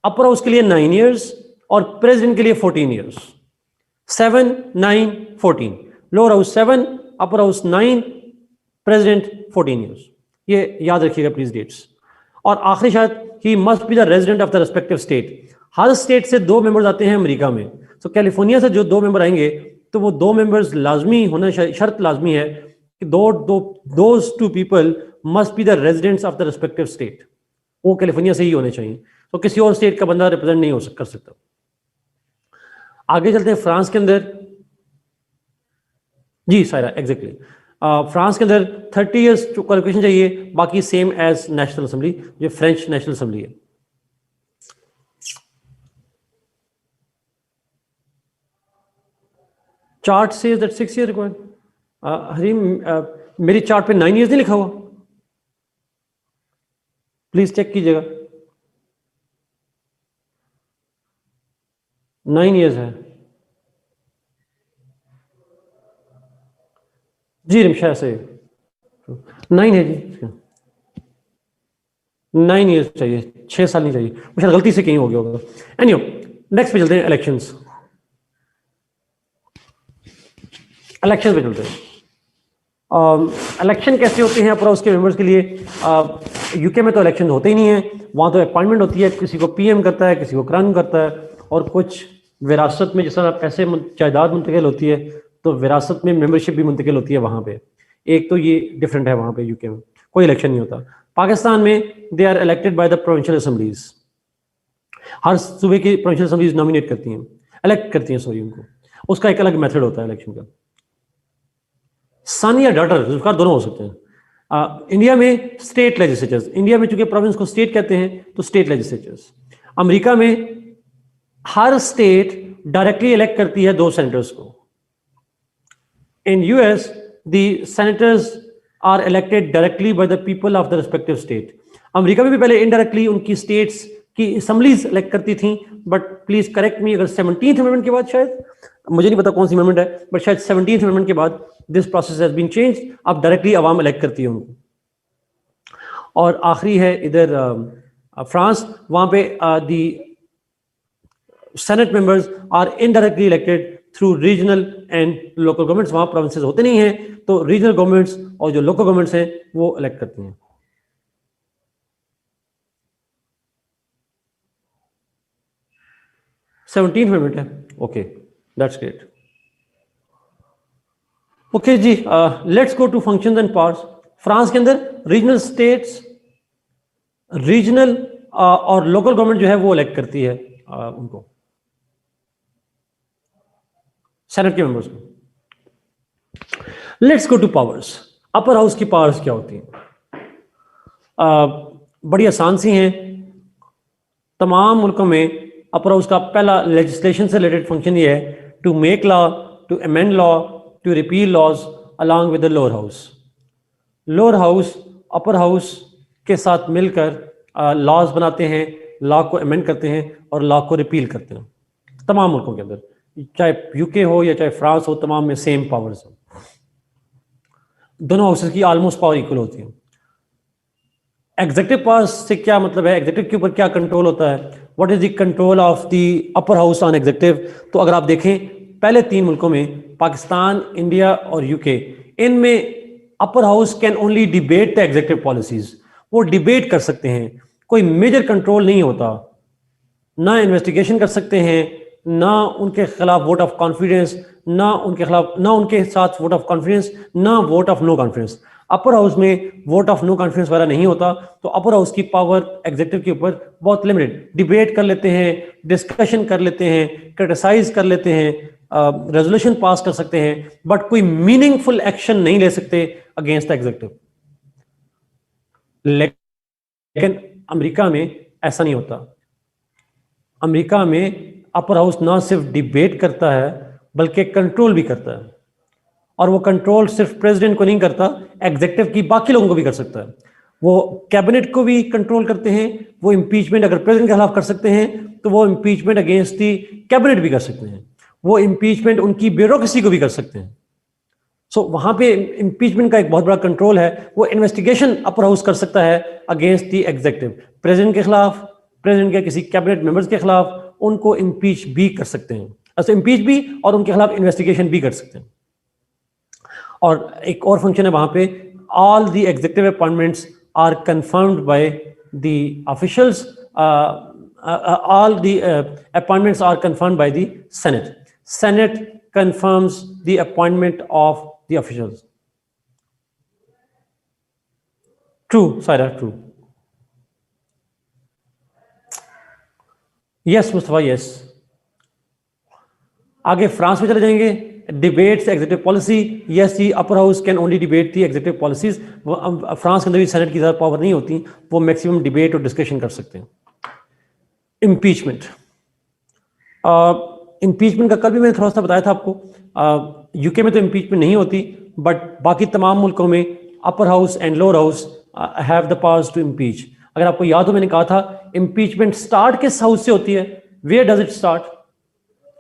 अपर हाउस के लिए 9 ईयर्स और प्रेसिडेंट के लिए 14 years. 7, 9, 14. Lower house 7, upper house 9, president 14 years. ये याद रखिएगा प्लीज डेट्स. और आखिरी शर्त, he must be the resident of the respective state. Her state से 2 मेंबर्स आते हैं अमेरिका में. तो कैलिफोर्निया से जो 2 मेंबर आएंगे तो वो 2 मेंबर्स लाजमी होना, शर्त लाजमी है कि those 2 people must be the residents of the respective state. वो कैलिफोर्निया से ही होने चाहिए, तो किसी और स्टेट का बंदा रिप्रेजेंट नहीं कर सकता. आगे चलते हैं फ्रांस के अंदर. जी सायरा, एग्जैक्टली. फ्रांस के अंदर 30 ईयर्स क्वालिफिकेशन चाहिए, बाकी सेम एज नेशनल असेंबली, जो फ्रेंच नेशनल असेंबली है. Chart say that 6 year required. Hareem, मेरी चार्ट पे 9 ईयर्स नहीं लिखा हुआ, प्लीज चेक कीजिएगा. 9 ईयर्स है जी. रिमशा से 9 है जी. 9 ईयर्स चाहिए, 6 साल नहीं चाहिए. शायद गलती से कहीं हो गया होगा. एनीवे, नेक्स्ट पे चलते हैं. इलेक्शंस. इलेक्शन पे चलते हैं. इलेक्शन कैसे होते हैं अपर हाउस के मेंबर्स के लिए? यूके में तो इलेक्शन होते ही नहीं है. वहाँ तो अपॉइंटमेंट होती है, किसी को पीएम करता है, किसी को क्राउन करता है. और कुछ विरासत में, जिस तरह पैसे जायदाद मुंतकिल होती है, तो विरासत में मेंबरशिप भी मुंतकिल होती है वहाँ पे. एक तो ये डिफरेंट है, वहाँ पे यूके में कोई इलेक्शन नहीं होता. पाकिस्तान में they are elected by the provincial assemblies. हर सूबे की प्रोविंशियल असेंबलीज नॉमिनेट करती हैं, इलेक्ट करती हैं, सॉरी, उनको. उसका एक अलग मेथड होता है इलेक्शन का. सन या डॉटर, जुल्फकार दोनों हो सकते हैं. इंडिया में स्टेट लेजिस्लेचर्स, इंडिया में चूंकि प्रोविंस को स्टेट कहते हैं तो स्टेट लेजिस्लेचर्स. अमेरिका में हर स्टेट डायरेक्टली इलेक्ट करती है 2 सेनेटर्स को. In US the senators are elected directly by the people of the respective state. America में भी पहले इनडायरेक्टली उनकी स्टेट्स की असेंबलीज इलेक्ट करती थी, बट प्लीज करेक्ट मी, अगर 17th अमेंडमेंट के बाद, शायद मुझे नहीं पता कौन सी अमेंडमेंट है, बट शायद 17th अमेंडमेंट के बाद this process has been changed. अब डायरेक्टली अवाम इलेक्ट करती है उनको. और आखिरी है इधर फ्रांस. वहां पे the senate members are indirectly elected through regional and local governments. वहां प्रोविंसेस होते नहीं हैं, तो रीजनल गवर्नमेंट्स और जो लोकल गवर्नमेंट्स हैं वो इलेक्ट करती हैं. सेवनटीन अमेंडमेंट है. Okay, that's great. ओके जी, let's go to functions and powers. France के अंदर रीजनल स्टेट्स, रीजनल और लोकल गवर्नमेंट जो है वो इलेक्ट करती है उनको, सेनेट के मेंबर्स को। Let's go two powers. Upper house की पावर्स क्या होती हैं? बड़ी आसान सी हैं। तमाम मुल्कों में अपर हाउस का पहला लेजिस्लेशन से रिलेटेड फंक्शन ये है to make law, to amend law, to repeal laws along with the lower house. Lower house upper house के साथ मिलकर लॉज बनाते हैं, लॉ को अमेंड करते हैं और लॉ को रिपील करते हैं। तमाम मुल्कों के अंदर, चाहे यूके हो या चाहे फ्रांस हो, तमाम में सेम पावर्स हैं। दोनों हाउसेस की ऑलमोस्ट पावर इक्वल होती है। एग्जेक्टिव पावर्स से क्या मतलब है? एग्जेक्टिव के ऊपर क्या कंट्रोल होता है? What is the control of the upper house on executive? तो अगर आप देखें पहले 3 मुल्कों में, पाकिस्तान, इंडिया और यूके, इनमें अपर house can only debate the adjective policies. वो डिबेट कर सकते हैं, कोई मेजर कंट्रोल नहीं होता। ना इन्वेस्टिगेशन कर सकते हैं, ना उनके खिलाफ वोट ऑफ कॉन्फिडेंस, ना उनके खिलाफ, ना उनके साथ वोट ऑफ कॉन्फिडेंस, ना vote of no confidence. Upper house में वोट ऑफ नो कॉन्फिडेंस वगैरह नहीं होता, तो अपर हाउस की पावर एग्जीक्यूटिव के ऊपर बहुत लिमिटेड। डिबेट कर लेते हैं, डिस्कशन कर लेते हैं, क्रिटिसाइज कर लेते हैं, रेजोल्यूशन पास कर सकते हैं, बट कोई मीनिंगफुल एक्शन नहीं ले सकते अगेंस्ट द एग्जीक्यूटिव। लेकिन अमेरिका में ऐसा नहीं होता। अमेरिका में अपर हाउस ना सिर्फ डिबेट करता है बल्कि कंट्रोल भी करता है, और वो कंट्रोल सिर्फ प्रेसिडेंट को नहीं करता, एग्जीक्यूटिव की बाकी लोगों को भी कर सकता है। वो कैबिनेट को भी कंट्रोल करते हैं। वो इम्पीचमेंट अगर प्रेसिडेंट के खिलाफ कर सकते हैं तो वो इम्पीचमेंट अगेंस्ट दी कैबिनेट भी कर सकते हैं। वो इम्पीचमेंट उनकी ब्यूरोक्रेसी को भी कर सकते हैं। सो वहां पे इम्पीचमेंट का एक बहुत बड़ा कंट्रोल है। वो इन्वेस्टिगेशन अपर हाउस कर सकता है अगेंस्ट दी एग्जीक्यूटिव, प्रेसिडेंट के खिलाफ, प्रेसिडेंट के किसी कैबिनेट मेंबर्स के खिलाफ उनको इम्पीच भी कर सकते हैं। अच्छा, इम्पीच भी और उनके खिलाफ इन्वेस्टिगेशन भी कर सकते हैं। और एक और फंक्शन है वहां पे, all the executive appointments are confirmed by the officials, all the appointments are confirmed by the Senate. Senate confirms the appointment of the officials. True, Saira, true. Yes, Mustafa, yes. आगे France में चले जाएंगे। Debates executive policy, yes जी, upper house can only debate the executive policies. France के अंदर भी senate की ज़्यादा पावर नहीं होती, वो मैक्सिमम डिबेट और डिस्कशन कर सकते हैं। इम्पीचमेंट, इम्पीचमेंट का कल भी मैंने थोड़ा सा बताया था आपको। यूके में तो इम्पीचमेंट नहीं होती, बट बाकी तमाम मुल्कों में upper house and lower house have the powers to impeach. अगर आपको याद हो, मैंने कहा था इम्पीचमेंट स्टार्ट किस हाउस से होती है? Where does it start?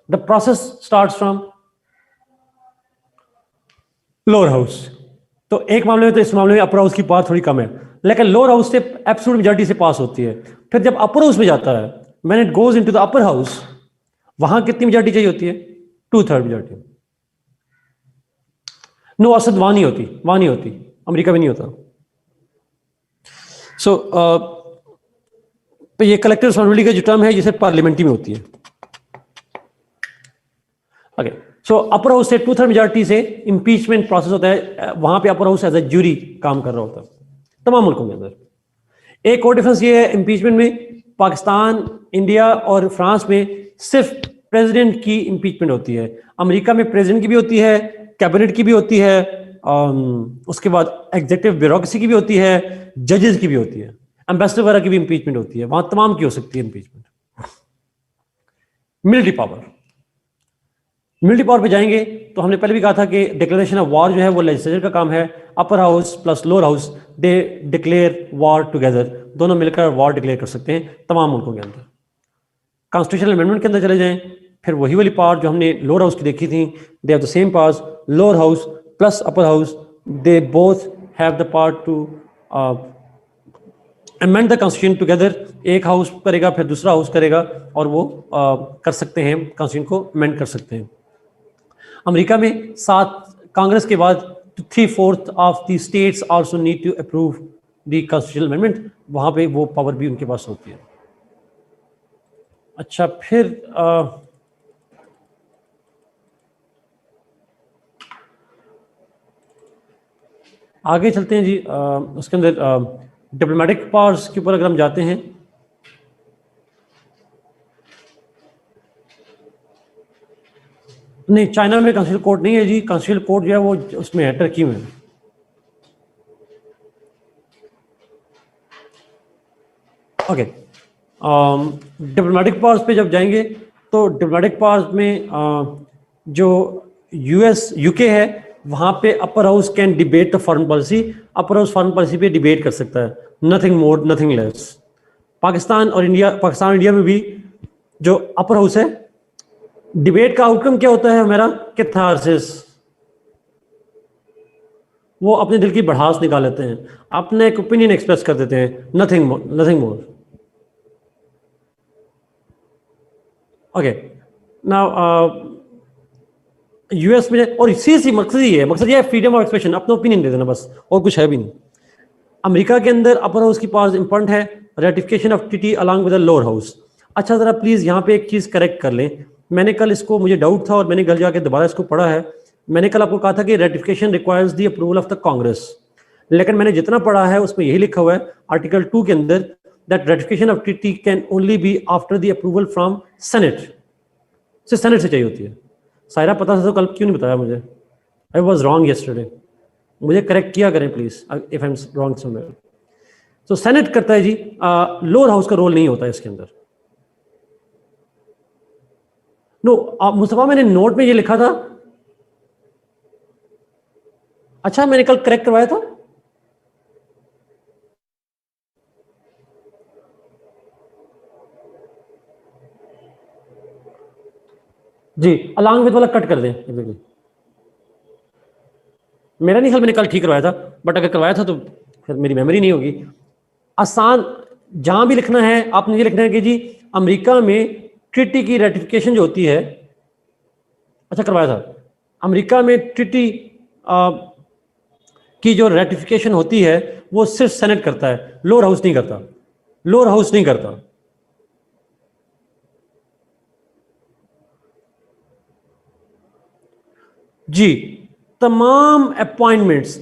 The process starts from lower house. तो एक मामले में, तो इस मामले में अपर हाउस की पावर थोड़ी कम है, लेकिन लोअर हाउस से एब्सोल्यूट मेजॉरिटी से पास होती है। फिर जब अपर हाउस में जाता है, when it goes into the upper house, वहां कितनी मेजॉरिटी चाहिए होती है? 2/3 मेजॉरिटी। नो, असद वहां नहीं होती, वहां नहीं होती, अमेरिका में नहीं होता। सो तो ये कलेक्टिव रिस्पांसिबिलिटी का जो टर्म है, जिसे पार्लियामेंट्री में होती है। ओके, सो अपर हाउस से 2/3 मेजॉरिटी से इंपीचमेंट प्रोसेस होता है। वहां पे upper house as a jury काम कर रहा होता है तमाम मुल्कों के अंदर। एक और डिफरेंस ये है इंपीचमेंट में, पाकिस्तान, इंडिया और फ्रांस में सिर्फ प्रेसिडेंट की इंपीचमेंट होती है। अमेरिका में प्रेसिडेंट की भी होती है, कैबिनेट की भी होती है, उसके बाद एग्जीक्यूटिव ब्यूरोक्रेसी की भी होती है, जजेस की भी होती है, एम्बेसडर वगैरह की भी इंपीचमेंट होती है। वहां तमाम की हो सकती है impeachment. Military power, military power पे जाएंगे तो हमने पहले भी कहा था कि डिक्लेरेशन ऑफ वॉर जो है वो लेजिस्लेचर का काम है। Upper house plus lower house they declare war together, दोनों मिलकर वॉर डिक्लेयर कर सकते हैं तमाम मुल्कों के अंदर। कॉन्स्टिट्यूशनल अमेंडमेंट के अंदर चले जाएं, फिर वही वाली पावर जो हमने लोअर हाउस की देखी थी, they have the same powers. Lower house plus upper house, they both have the power to amend the constitution together. एक हाउस करेगा, फिर दूसरा हाउस करेगा, और वो कर सकते हैं, कॉन्स्टिट्यूशन को अमेंड कर सकते हैं। अमेरिका में 7 कांग्रेस के बाद 3/4 of the states also need to approve the constitutional amendment. वहां पे वो पावर भी उनके पास होती है। अच्छा, फिर आगे चलते हैं जी। उसके अंदर डिप्लोमेटिक पावर्स के ऊपर अगर हम जाते हैं, नहीं चाइना में कॉन्स्टिट्यूशनल कोर्ट नहीं है जी। कॉन्स्टिट्यूशनल कोर्ट जो है वो उसमें है, टर्की में। ओके, डिप्लोमेटिक पावर्स पे जब जाएंगे तो डिप्लोमेटिक पावर्स में जो यूएस यूके है वहां पे upper house can debate the foreign policy. Upper house foreign policy पे डिबेट कर सकता है, nothing more nothing less. Pakistan और इंडिया में भी जो अपर हाउस है, डिबेट का आउटकम क्या होता है हमारा? कैथारसिस। वो अपने दिल की भड़ास निकाल लेते हैं, अपने एक ओपिनियन एक्सप्रेस कर देते हैं, nothing more. Okay, now US में, और सी मकसद ही है, मकसद ये है फ्रीडम ऑफ एक्सप्रेशन, अपना ओपिनियन दे देना बस, और कुछ है भी नहीं। अमेरिका के अंदर अपर हाउस की पावर्स इंपॉर्टेंट है, ratification of TT along with the lower house. अच्छा जरा प्लीज यहाँ पे एक चीज करेक्ट कर लें, मैंने कल इसको, मुझे डाउट था और मैंने कल जाके दोबारा इसको पढ़ा है। मैंने कल आपको कहा था कि ratification requires the approval of the Congress, लेकिन मैंने जितना पढ़ा है उसमें यही लिखा हुआ है आर्टिकल 2 के अंदर, दैट रेटिफिकेशन ऑफ टीटी can only be after the approval from senate. Senate से चाहिए होती है। सायरा पता था तो कल क्यों नहीं बताया मुझे? आई वॉज रॉन्ग येस्टरडे, मुझे करेक्ट किया करें please if I am wrong somewhere. तो सेनेट करता है जी, लोअर हाउस का रोल नहीं होता है इसके अंदर। नो मुस्तफा, मैंने नोट में ये लिखा था। अच्छा मैंने कल करेक्ट करवाया था। जी, अलॉन्ग विद वाला कट कर दें। मेरा नहीं ख्याल मैंने कल ठीक करवाया था, बट अगर करवाया था तो फिर मेरी मेमोरी नहीं होगी। आसान, जहां भी लिखना है आपने ये लिखना है कि जी अमेरिका में ट्रीटी की रेटिफिकेशन जो होती है, अच्छा करवाया था, अमेरिका में ट्रीटी की जो रेटिफिकेशन होती है वो सिर्फ सेनेट करता है, लोअर हाउस नहीं करता। लोअर हाउस नहीं करता। जी, तमाम अपॉइंटमेंट्स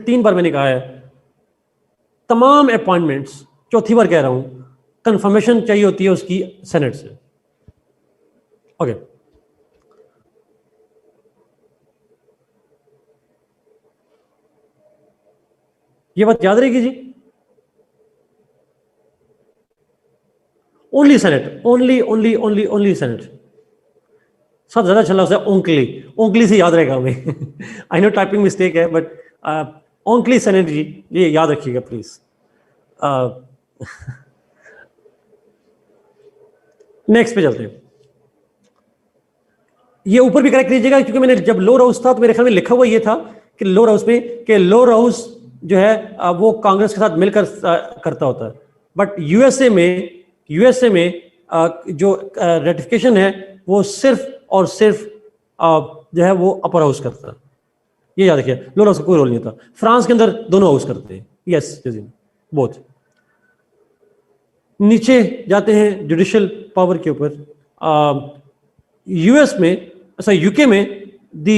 3 बार मैंने कहा है, तमाम अपॉइंटमेंट्स, चौथी बार कह रहा हूं, कंफर्मेशन चाहिए होती है उसकी सेनेट से। ओके, ये बात याद रहेगी जी। Only senate, only senate. सब ज्यादा चला उसे ओंकली से याद रहेगा हमें। आई नो टाइपिंग मिस्टेक है, बट ओंकली सेनेट जी, ये याद रखिएगा प्लीज। नेक्स्ट पे चलते हैं। ये ऊपर भी करेक्ट लीजिएगा, क्योंकि मैंने जब लोअर हाउस था तो मेरे ख्याल में लिखा हुआ ये था कि लोअर हाउस में, कि लोअर हाउस जो है वो कांग्रेस के साथ मिलकर करता होता है, बट यूएसए में जो रेटिफिकेशन है वो सिर्फ और सिर्फ जो है वो अपर हाउस करता है। ये याद रखिए, लोअर हाउस का कोई रोल नहीं होता। फ्रांस के अंदर दोनों हाउस करते हैं। Yes both. नीचे जाते हैं जुडिशियल पावर के ऊपर। यूएस में, अच्छा यूके में, द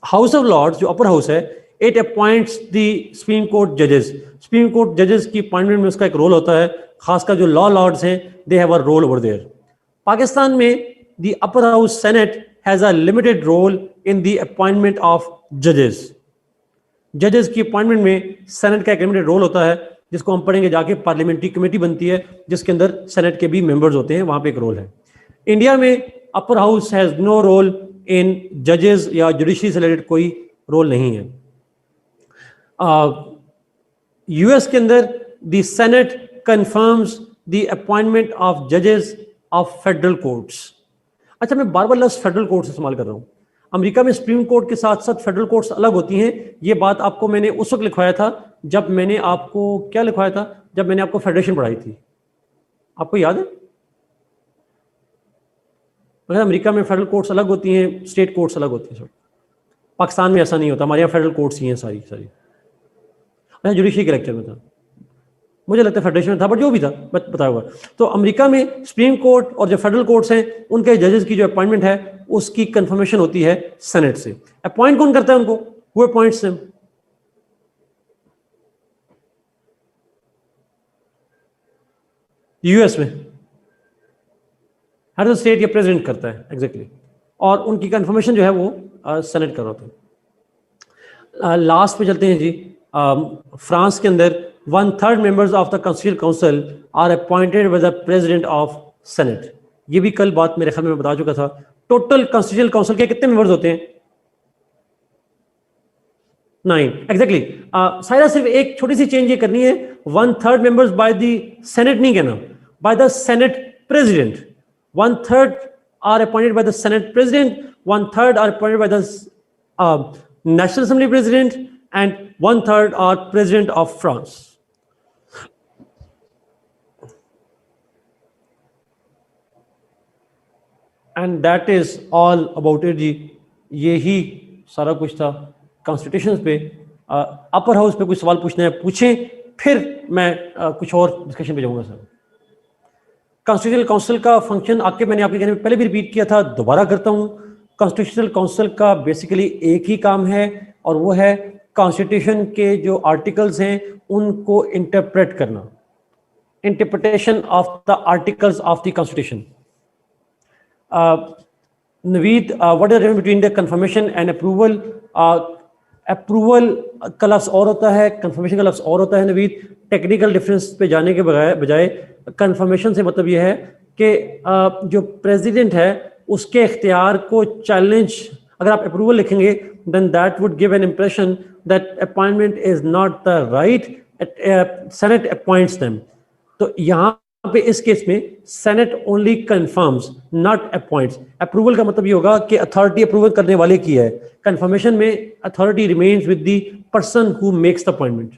हाउस ऑफ लॉर्ड्स जो अपर हाउस है, it appoints the supreme court जजेस। सुप्रीम कोर्ट जजेस की अपॉइंटमेंट में उसका एक रोल होता है, खासकर जो लॉ लॉर्ड्स हैं, they have a role over there. Pakistan में the upper house senate has a limited role in the appointment of जजेस। जजेस की अपॉइंटमेंट में सेनेट का एक लिमिटेड रोल होता है, जिसको हम पढ़ेंगे जाके। पार्लियामेंट्री कमेटी बनती है जिसके अंदर सेनेट के भी मेंबर्स होते हैं, वहां पे एक रोल है। इंडिया में upper house has no role in जजेस या जुडिशरी से रिलेटेड कोई रोल नहीं है। यूएस के अंदर the senate confirms the appointment of जजेस ऑफ फेडरल कोर्ट्स। अच्छा, मैं बार बार लफ्ज फेडरल कोर्ट्स इस्तेमाल कर रहा हूं। अमेरिका में सुप्रीम कोर्ट के साथ साथ फेडरल कोर्ट्स अलग होती हैं। ये बात आपको मैंने उस वक्त लिखवाया था जब मैंने आपको क्या लिखवाया था, जब मैंने आपको फेडरेशन पढ़ाई थी, आपको याद है? मतलब अमेरिका में फेडरल कोर्ट्स अलग होती हैं, स्टेट कोर्ट्स अलग होती हैं। पाकिस्तान में ऐसा नहीं होता, हमारे यहाँ फेडरल कोर्ट्स ही हैं सारी। अच्छा, जुडिशरी के लेक्चर में था, मुझे लगता है फेडरेशन में था, बट जो भी था बताया हुआ। तो अमेरिका में सुप्रीम कोर्ट और जो फेडरल कोर्ट्स हैं, उनके जजेस की जो अपॉइंटमेंट है उसकी कंफर्मेशन होती है सेनेट से। अपॉइंट कौन करता है उनको? Who appoints them? यूएस में हर स्टेट या प्रेसिडेंट करता है एग्जैक्टली और उनकी कंफर्मेशन जो है वो सेनेट कर रहा था। लास्ट पे चलते हैं जी। फ्रांस के अंदर 1/3 members of the constitutional council are appointed by the president of senate. ये भी कल बात मेरे ख्याल में मैं बता चुका था। टोटल कॉन्स्टिट्यूशनल काउंसिल के कितने मेंबर्स होते हैं? 9 एग्जैक्टली। सायरा सिर्फ एक छोटी सी चेंज ये करनी है, 1/3 मेंबर्स बाय द सेनेट नहीं कहना, by the senate president. 1/3 are appointed by the Senate President, 1/3 are appointed by the National Assembly President, and 1/3 are President of France. And that is all about it जी। यही सारा कुछ था constitution पे। Upper house पे कुछ सवाल पूछने हैं पूछें, फिर मैं कुछ और डिस्कशन पे जाऊंगा सर। कॉन्स्टिट्यूशनल काउंसिल का फंक्शन आके मैंने आपके कहने में पहले भी रिपीट किया था, दोबारा करता हूं। कॉन्स्टिट्यूशनल काउंसिल का बेसिकली एक ही काम है और वो है कॉन्स्टिट्यूशन के जो आर्टिकल्स हैं उनको इंटरप्रेट करना, interpretation of the articles of the constitution. Naveed, what is the difference between the confirmation and approval? Approval का लफ्ज और होता है, कंफर्मेशन का लफ्ज और होता है नवीद। टेक्निकल डिफरेंस पे जाने के बजाय कंफर्मेशन से मतलब यह है कि जो प्रेसिडेंट है उसके इख्तियार को चैलेंज, अगर आप अप्रूवल लिखेंगे then that would give an impression that appointment is not the right, senate appoints them. तो यहाँ पे इस केस में senate only confirms not appoints. Approval का मतलब ये होगा कि अथॉरिटी अप्रूवल करने वाले की है, कंफर्मेशन में authority remains with the person who makes the appointment.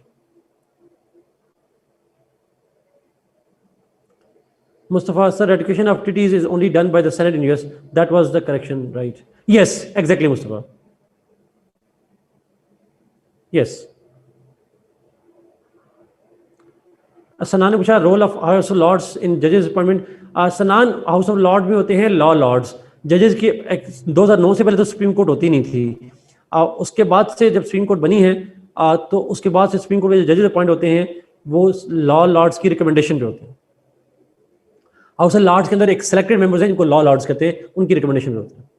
Mustafa sir, ratification of treaties is only done by the Senate in US. That was the correction, right? Yes, exactly, Mustafa. Yes. Sanan ने पूछा role of House of Lords in जजेस appointment. सनान house of Lord में होते हैं law Lord's. जजेस की 2009 से पहले तो सुप्रीम कोर्ट होती नहीं थी। उसके बाद से जब सुप्रीम कोर्ट बनी है तो उसके बाद से सुप्रीम कोर्ट में जो जजेस अपॉइंट होते हैं वो लॉ लॉर्ड्स की रिकमेंडेशन पे होते हैं। हाउस ऑफ लॉर्ड्स के अंदर एक सिलेक्टेड मेंबर्स हैं जिनको लॉ लॉर्ड्स कहते हैं, उनकी रिकमेंडेशन पे होते हैं।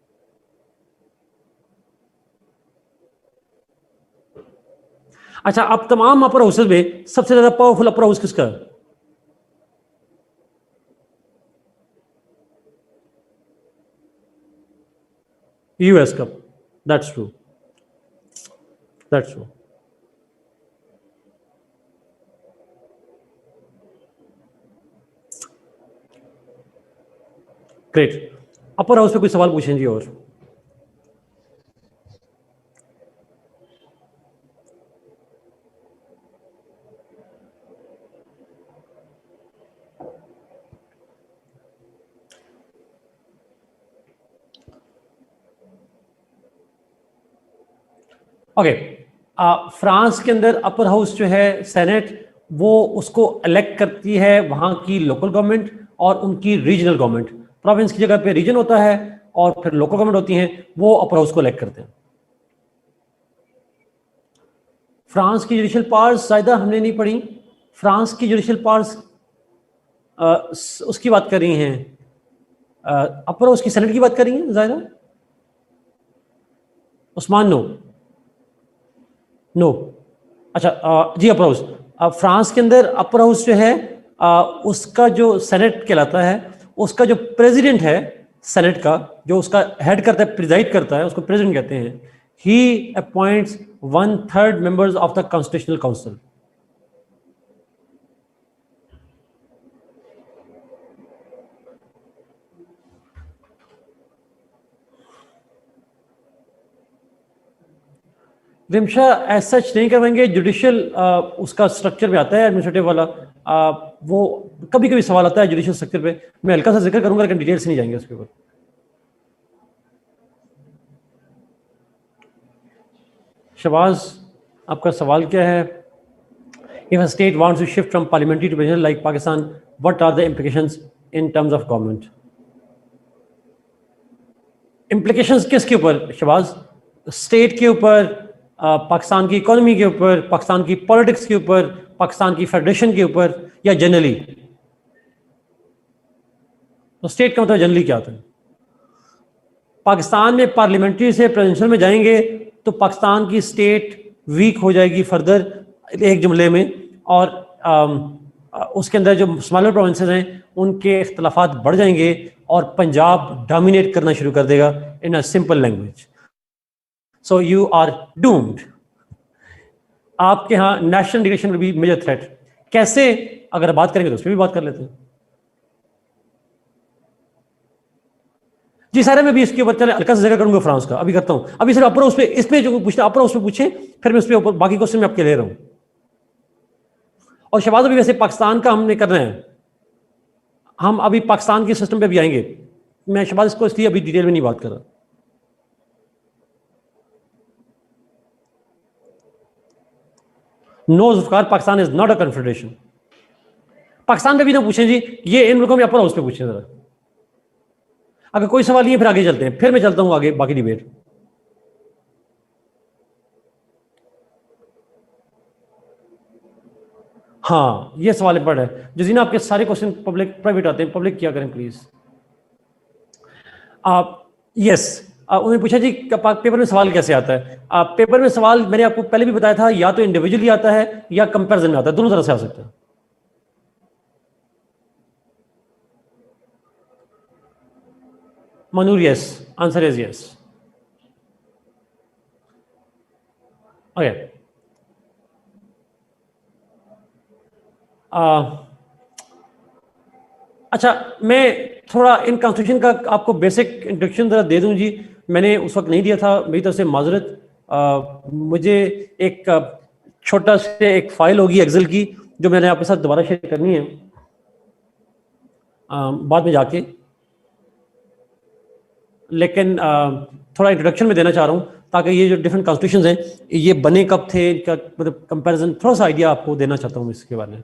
अच्छा, अब तमाम अपर हाउसेस में सबसे ज्यादा पावरफुल अपर हाउस किसका है? यूएस का। That's true, that's true. Great. Upper house पे कोई सवाल पूछें जी और? ओके, फ्रांस के अंदर अपर हाउस जो है सेनेट, वो उसको इलेक्ट करती है वहां की लोकल गवर्नमेंट और उनकी रीजनल गवर्नमेंट। प्रोविंस की जगह पे रीजन होता है और फिर लोकल गवर्नमेंट होती हैं, वो अपर हाउस को इलेक्ट करते हैं। फ्रांस की जुडिशियल पावर्स ज़्यादा हमने नहीं पढ़ी। फ्रांस की जुडिशियल पावर्स उसकी बात कर रही हैं, अपर हाउस की सेनेट की बात कर रही हैं ज़्यादा। उस्मान नो अच्छा जी, अपर हाउस फ्रांस के अंदर अपर हाउस जो है उसका जो सेनेट कहलाता है, उसका जो प्रेसिडेंट है सेनेट का, जो उसका हेड करता है, प्रिजाइड करता है, उसको प्रेसिडेंट कहते हैं। He appoints 1/3 members of the constitutional council. Rimsha as such नहीं करवाएंगे, जुडिशियल उसका स्ट्रक्चर में आता है एडमिनिस्ट्रेटिव वाला। वो कभी कभी सवाल आता है जुडिशियल स्ट्रक्चर पे, मैं हल्का सा जिक्र करूंगा लेकिन डिटेल से नहीं जाएंगे उसके ऊपर। शबाज, आपका सवाल क्या है? If a state wants to shift from parliamentary to presidential like Pakistan, what are the implications in terms of government? Implications किसके ऊपर शहबाज? स्टेट के ऊपर, पाकिस्तान की इकोनॉमी के ऊपर, पाकिस्तान की पॉलिटिक्स के ऊपर, पाकिस्तान की फेडरेशन के ऊपर, या जनरली? तो स्टेट का मतलब जनरली क्या होता है? पाकिस्तान में पार्लियामेंट्री से प्रेसिडेंशियल में जाएंगे तो पाकिस्तान की स्टेट वीक हो जाएगी फर्दर, एक जुमले में, और उसके अंदर जो स्मॉलर प्रोविंसेस हैं उनके इख्तलाफात बढ़ जाएंगे और पंजाब डोमिनेट करना शुरू कर देगा in a simple language. So you are doomed. आपके यहाँ national integration will be major threat. कैसे? अगर बात करेंगे तो उस पर भी बात कर लेते हैं जी। सारे में भी इसके ऊपर चले हल्का सा जगह करूंगा फ्रांस का, अभी करता हूं। अभी सिर्फ अपर उस पे, इस पे जो पूछना अपर उस पे पूछे, फिर मैं उस पे ऊपर बाकी क्वेश्चन में आपके ले रहा हूं। और शहबाज अभी वैसे पाकिस्तान का हमने करना है, हम अभी पाकिस्तान के सिस्टम पे भी आएंगे। मैं शहबाज इसको इसलिए अभी डिटेल में नहीं बात कर रहा। No Zulfikar, Pakistan is not a confederation. Pakistan पे भी ना पूछें जी, ये इन मुल्कों में अपर हाउस पे पूछें जरा। अगर कोई सवाल नहीं है फिर आगे चलते हैं, फिर मैं चलता हूं आगे बाकी डिबेट। हाँ, ये सवाल इंपॉर्टेंट है। जजीना, आपके सारे क्वेश्चन पब्लिक प्राइवेट आते हैं, पब्लिक किया करें प्लीज। आप यस, उन्होंने पूछा जी पेपर में सवाल कैसे आता है? पेपर में सवाल मैंने आपको पहले भी बताया था, या तो इंडिविजुअली आता है या कंपैरिजन में आता है, दोनों तरह से आ सकता है। Manur yes, answer is yes. Okay, अच्छा, मैं थोड़ा इन कॉन्स्टिट्यूशन का आपको बेसिक इंट्रोडक्शन जरा दे दूं जी। मैंने उस वक्त नहीं दिया था, मेरी तरफ से माजरत। मुझे एक छोटा से एक फाइल होगी एक्सेल की जो मैंने आपके साथ दोबारा शेयर करनी है बाद में जाके, लेकिन थोड़ा इंट्रोडक्शन में देना चाह रहा हूँ ताकि ये जो डिफरेंट कॉन्स्टिट्यूशंस हैं ये बने कब थे, इनका मतलब कंपैरिजन थोड़ा सा आइडिया आपको देना चाहता हूँ इसके बारे में।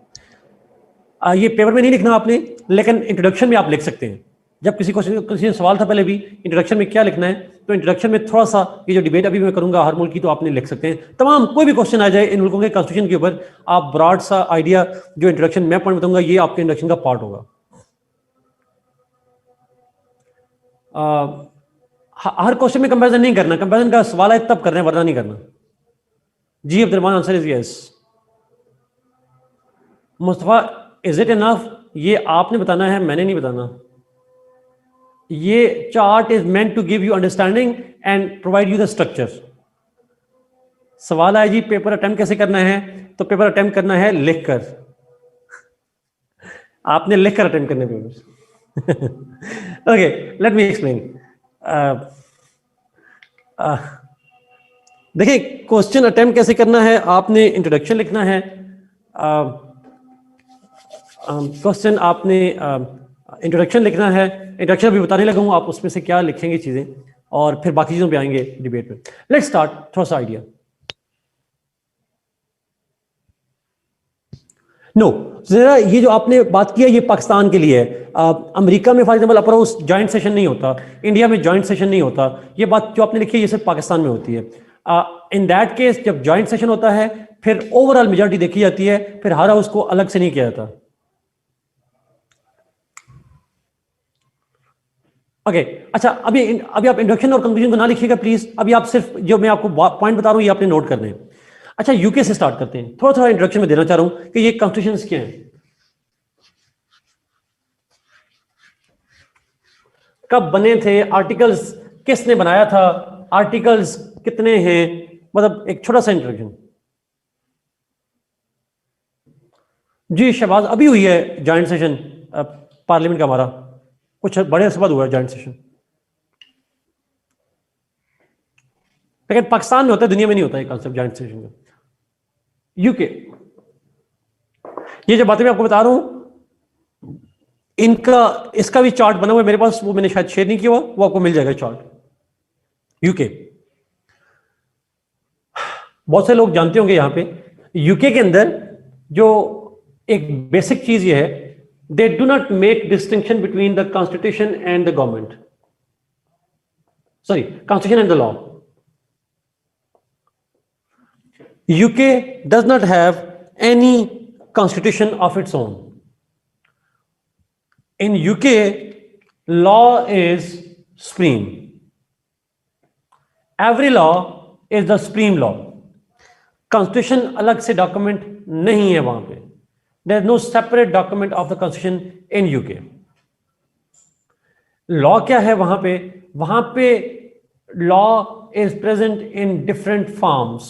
ये पेपर में नहीं लिखना आपने, लेकिन इंट्रोडक्शन में आप लिख सकते हैं। जब किसी सवाल था पहले भी इंट्रोडक्शन में क्या लिखना है, तो इंट्रोडक्शन में थोड़ा सा ये जो डिबेट अभी मैं करूंगा हर मुल्क की, तो आपने लिख सकते हैं। तमाम कोई भी क्वेश्चन आ जाए इन मुल्कों के कॉन्स्टिट्यूशन के ऊपर, आप ब्रॉड सा आइडिया जो इंट्रोडक्शन मैं पॉइंट बताऊंगा ये आपके इंट्रोडक्शन का पार्ट होगा। हर क्वेश्चन में कंपैरिजन नहीं करना, कंपैरिजन का सवाल है तब करना है, वरना नहीं करना। जी Abdulrahman, answer is yes. Mustafa, is it enough? ये आपने बताना है, मैंने नहीं बताना। ये chart is meant to give you understanding and provide you the structure. सवाल है जी पेपर अटेम्प्ट कैसे करना है, तो पेपर अटेम्प्ट करना है लिखकर। आपने लिखकर अटेम्प्ट करने paper. Okay, let me explain. देखिए, क्वेश्चन अटेम्प्ट कैसे करना है, आपने इंट्रोडक्शन लिखना है। क्वेश्चन आपने इंट्रोडक्शन लिखना है। इंट्रोडक्शन भी बताने लगा हूँ, आप उसमें से क्या लिखेंगे चीजें, और फिर बाकी चीजों पे आएंगे डिबेट में। लेट्स स्टार्ट, थोड़ा सा आइडिया। नो, जरा ये जो आपने बात की है ये पाकिस्तान के लिए है। अमेरिका में for example upper house joint session नहीं होता, इंडिया में जॉइंट सेशन नहीं होता। ये बात जो आपने लिखी है ये सिर्फ पाकिस्तान में होती है। इन दैट केस जब जॉइंट सेशन होता है फिर ओवरऑल मेजॉरिटी देखी जाती है, फिर हर हाउस को अलग से नहीं किया जाता। ओके, अच्छा, अभी आप इंट्रोडक्शन और कंक्लूजन को ना लिखिएगा प्लीज। अभी आप सिर्फ जो मैं आपको पॉइंट बता रहा हूं ये आपने नोट करने हैं। अच्छा, यूके से स्टार्ट करते हैं। थोड़ा थोड़ा इंट्रोडक्शन में देना चाह रहा हूं कि ये कॉन्स्टिट्यूशंस क्या हैं, कब बने थे, आर्टिकल्स किसने बनाया था, आर्टिकल्स कितने हैं, मतलब एक छोटा सा इंट्रोडक्शन। जी शहबाज, अभी हुई है जॉइंट सेशन पार्लियामेंट का हमारा, कुछ बड़े अरसे बाद हुआ है जॉइंट सेशन, लेकिन पाकिस्तान में होता है, दुनिया में नहीं होता है कॉन्सेप्ट जॉइंट सेशन का। यूके, ये जो बातें मैं आपको बता रहा हूं इसका भी चार्ट बना हुआ है मेरे पास, वो मैंने शायद शेयर नहीं किया हुआ, वो आपको मिल जाएगा चार्ट। यूके, बहुत से लोग जानते होंगे यहां पे यूके के अंदर जो एक बेसिक चीज ये है, they do not make distinction between the constitution and the government. sorry, constitution and the law. UK does not have any constitution of its own. In UK, law is supreme. Every law is the supreme law. Constitution अलग से document नहीं है वहां पे. There is no separate document of the constitution in UK. Law क्या है वहां पे? वहां पे law is present in different forms.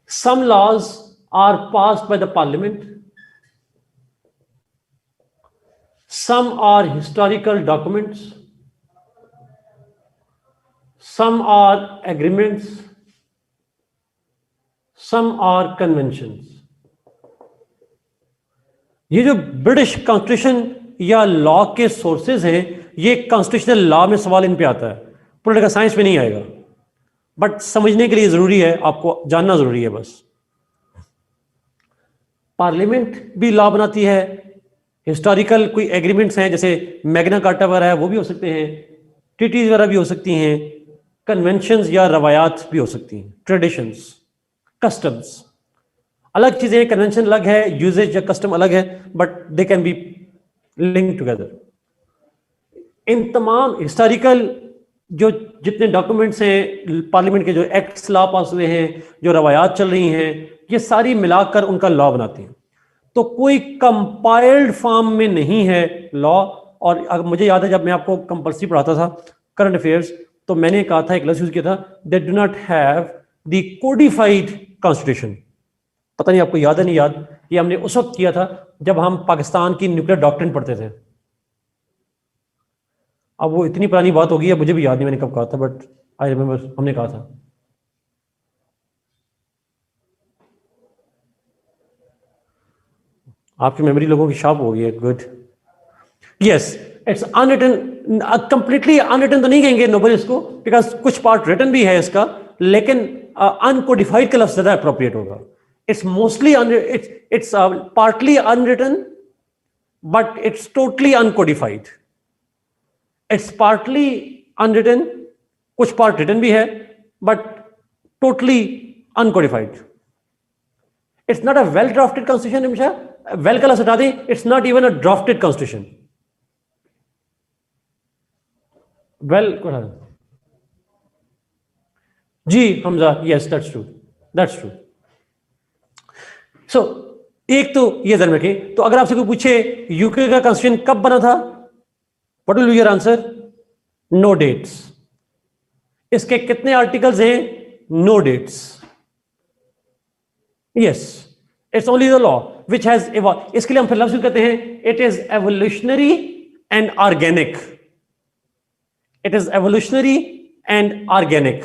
Some laws are passed by the parliament. Some are historical documents. Some are agreements. Some are conventions. ये जो British constitution या law के सोर्सेज हैं, ये कॉन्स्टिट्यूशनल लॉ में सवाल इन पे आता है, पॉलिटिकल साइंस में नहीं आएगा, बट समझने के लिए जरूरी है, आपको जानना जरूरी है बस. पार्लियामेंट भी लॉ बनाती है. हिस्टोरिकल कोई एग्रीमेंट्स हैं जैसे मैग्ना कार्टा वगैरह है, वो भी हो सकते हैं. ट्रीटीज वगैरह भी हो सकती हैं. कन्वेंशंस या रवायात भी हो सकती हैं. ट्रेडिशंस, कस्टम्स, अलग चीजें. कन्वेंशन अलग है, यूजेज या कस्टम अलग है, but they can be link together. इन तमाम हिस्टोरिकल जो जितने डॉक्यूमेंट्स हैं पार्लियामेंट के, जो एक्ट्स लॉ पास हुए हैं, जो रवायात चल रही हैं, ये सारी मिलाकर उनका लॉ बनाती हैं. तो कोई कंपाइल्ड फॉर्म में नहीं है लॉ. और मुझे याद है जब मैं आपको कंपल्सरी पढ़ाता था करंट अफेयर्स, तो मैंने कहा था, एक लफ्ज़ यूज किया था, they do not have the codified constitution. पता नहीं आपको याद है नहीं याद, ये हमने उस वक्त किया था जब हम पाकिस्तान की न्यूक्लियर डॉक्ट्रिन पढ़ते थे. अब वो इतनी पुरानी बात होगी, अब मुझे भी याद नहीं मैंने कब कहा था, बट आई रिमेंबर हमने कहा था. आपकी मेमोरी लोगों की शार्प हो गई है. Good. Yes, it's unwritten. Completely unwritten तो नहीं कहेंगे नोबल इसको, बिकॉज कुछ पार्ट रिटन भी है इसका, लेकिन अनकोडिफाइड का लफ्ज ज्यादा अप्रोप्रिएट होगा. It's mostly it's partly unwritten, but it's totally uncodified. It's partly unwritten, कुछ पार्ट रिटन भी है, but totally uncodified. It's not a well drafted constitution. हमेशा वेल का लफ्ज हटा दें, it's not even a drafted constitution. Well जी Hamza, yes that's true, that's true. So एक तो ये ध्यान रखें. तो अगर आपसे कोई पूछे यूके का कॉन्स्टिट्यूशन कब बना था, what will be your answer? No dates. इसके कितने आर्टिकल्स हैं? No dates. Yes, it's only the law which has evolve. इसके लिए हम फिर लफ्ज कहते हैं, it is evolutionary and organic. It is evolutionary and organic.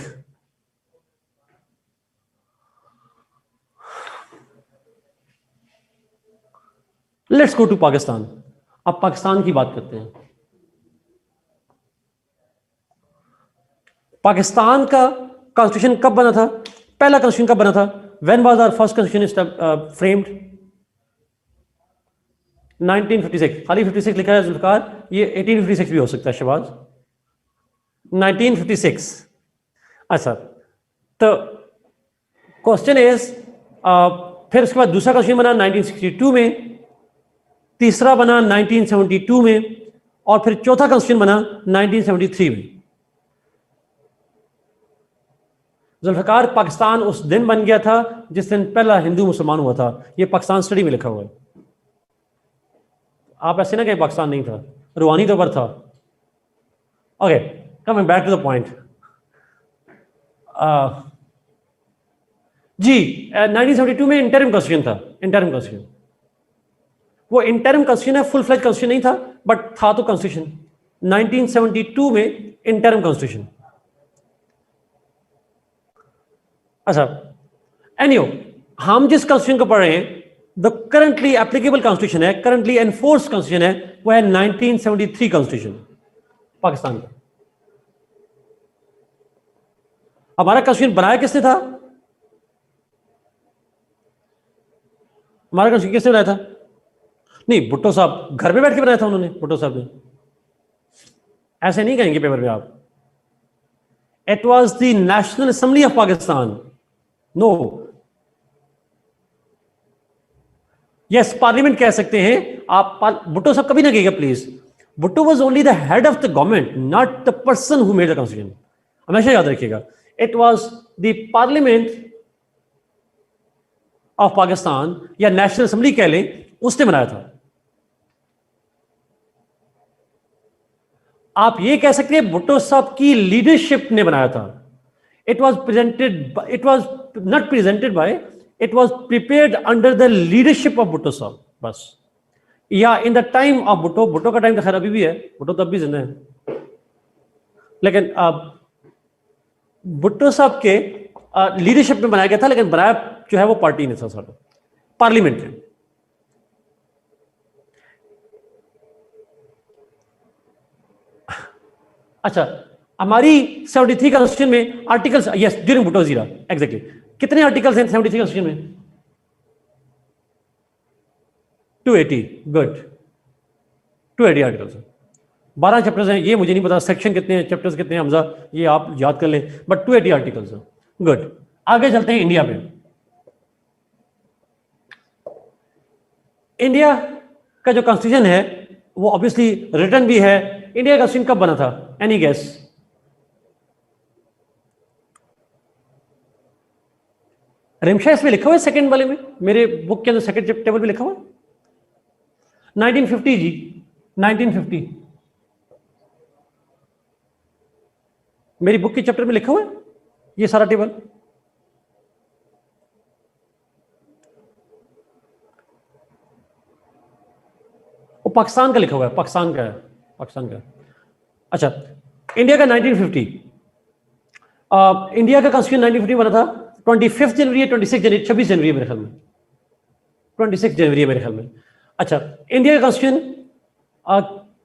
Let's go to Pakistan. अब पाकिस्तान की बात करते हैं. पाकिस्तान का कॉन्स्टिट्यूशन कब बना था? पहला कॉन्स्टिट्यूशन कब बना था? When was our first constitution framed? 1956. खाली 56 लिखा है जुल्फकार, ये 1856 भी हो सकता है शहबाज. 1956. अच्छा, तो क्वेश्चन इज, फिर उसके बाद दूसरा कॉन्स्टिट्यूशन बना 1962 में, तीसरा बना 1972 में, और फिर चौथा कॉन्स्टिट्यूशन बना 1973 में. जुल्फकार, पाकिस्तान उस दिन बन गया था जिस दिन पहला हिंदू मुसलमान हुआ था. ये पाकिस्तान स्टडी में लिखा हुआ है. आप ऐसे ना कहें पाकिस्तान नहीं था, रूहानी तौर पर था. Okay, coming back to the point. जी 1972 में इंटरिम कॉन्स्टिट्यूशन था. इंटरिम कॉन्स्टिट्यूशन, वो इंटरिम कॉन्स्टिट्यूशन है, फुल फ्लेज कॉन्स्टिट्यूशन नहीं था, बट था तो कॉन्स्टिट्यूशन. 1972 में इंटरिम कॉन्स्टिट्यूशन. अच्छा, एनीहो, हम जिस कॉन्स्टिट्यूशन को पढ़ रहे हैं, द करंटली एप्लीकेबल कॉन्स्टिट्यूशन है, करंटली एनफोर्स कॉन्स्टिट्यूशन है, वो है 1973 कॉन्स्टिट्यूशन पाकिस्तान का. हमारा कॉन्स्टिट्यूशन बनाया किसने था? हमारा कॉन्स्टिट्यूशन किसने बनाया था? नहीं, भुट्टो साहब घर में बैठ के बनाया था उन्होंने. भुट्टो साहब ने. ऐसे नहीं कहेंगे पेपर में आप. It was the National Assembly of Pakistan. No. Yes, parliament कह सकते हैं आप. भुट्टो साहब कभी ना कहिएगा please. Bhutto was only the head of the government, not the person who made the constitution. हमेशा याद रखिएगा. It was the parliament of Pakistan या नेशनल असेंबली कह लें, उसने बनाया था. आप ये कह सकते हैं भुट्टो साहब की लीडरशिप ने बनाया था. It was not presented by, it was prepared under the leadership of Bhutto साहब. बस. या in the time of Bhutto का टाइम तो खैर अभी भी है, भुट्टो तो अभी जिंदा है, लेकिन भुट्टो साहब के लीडरशिप में बनाया गया था, लेकिन बनाया जो है वो पार्टी ने था, सारा पार्लियामेंट ने. अच्छा, हमारी 73 कॉन्स्टिट्यूशन में आर्टिकल्स, यस ड्यूरिंग भुट्टो जीरा, एग्जैक्टली कितने आर्टिकल्स हैं 73 कॉन्स्टिट्यूशन में? 280. गुड. 280 आर्टिकल्स हैं, 12 चैप्टर्स हैं. ये मुझे नहीं पता सेक्शन कितने हैं, चैप्टर्स कितने हैं, हमजा ये आप याद कर लें, बट 280 आर्टिकल्स हैं. गुड. आगे चलते हैं इंडिया पे. इंडिया का जो कॉन्स्टिट्यूशन है वो ऑब्वियसली रिटन भी है. इंडिया का कॉन्स्टिट्यूशन कब बना था? Any guess? रिमशा इसमें लिखा हुआ है सेकंड वाले में, मेरे बुक के अंदर सेकंड टेबल में लिखा हुआ है 1950 जी, 1950 मेरी बुक के चैप्टर में लिखा हुआ है ये सारा टेबल. वो पाकिस्तान का लिखा हुआ है, पाकिस्तान का है, पाकिस्तान का. अच्छा, इंडिया का 1950, इंडिया का कॉन्स्टिट्यूशन 1950 बना था. 25 जनवरी, 26 जनवरी, 26 जनवरी मेरे ख्याल में, 26 जनवरी मेरे ख्याल में. अच्छा, इंडिया का कॉन्स्टिट्यूशन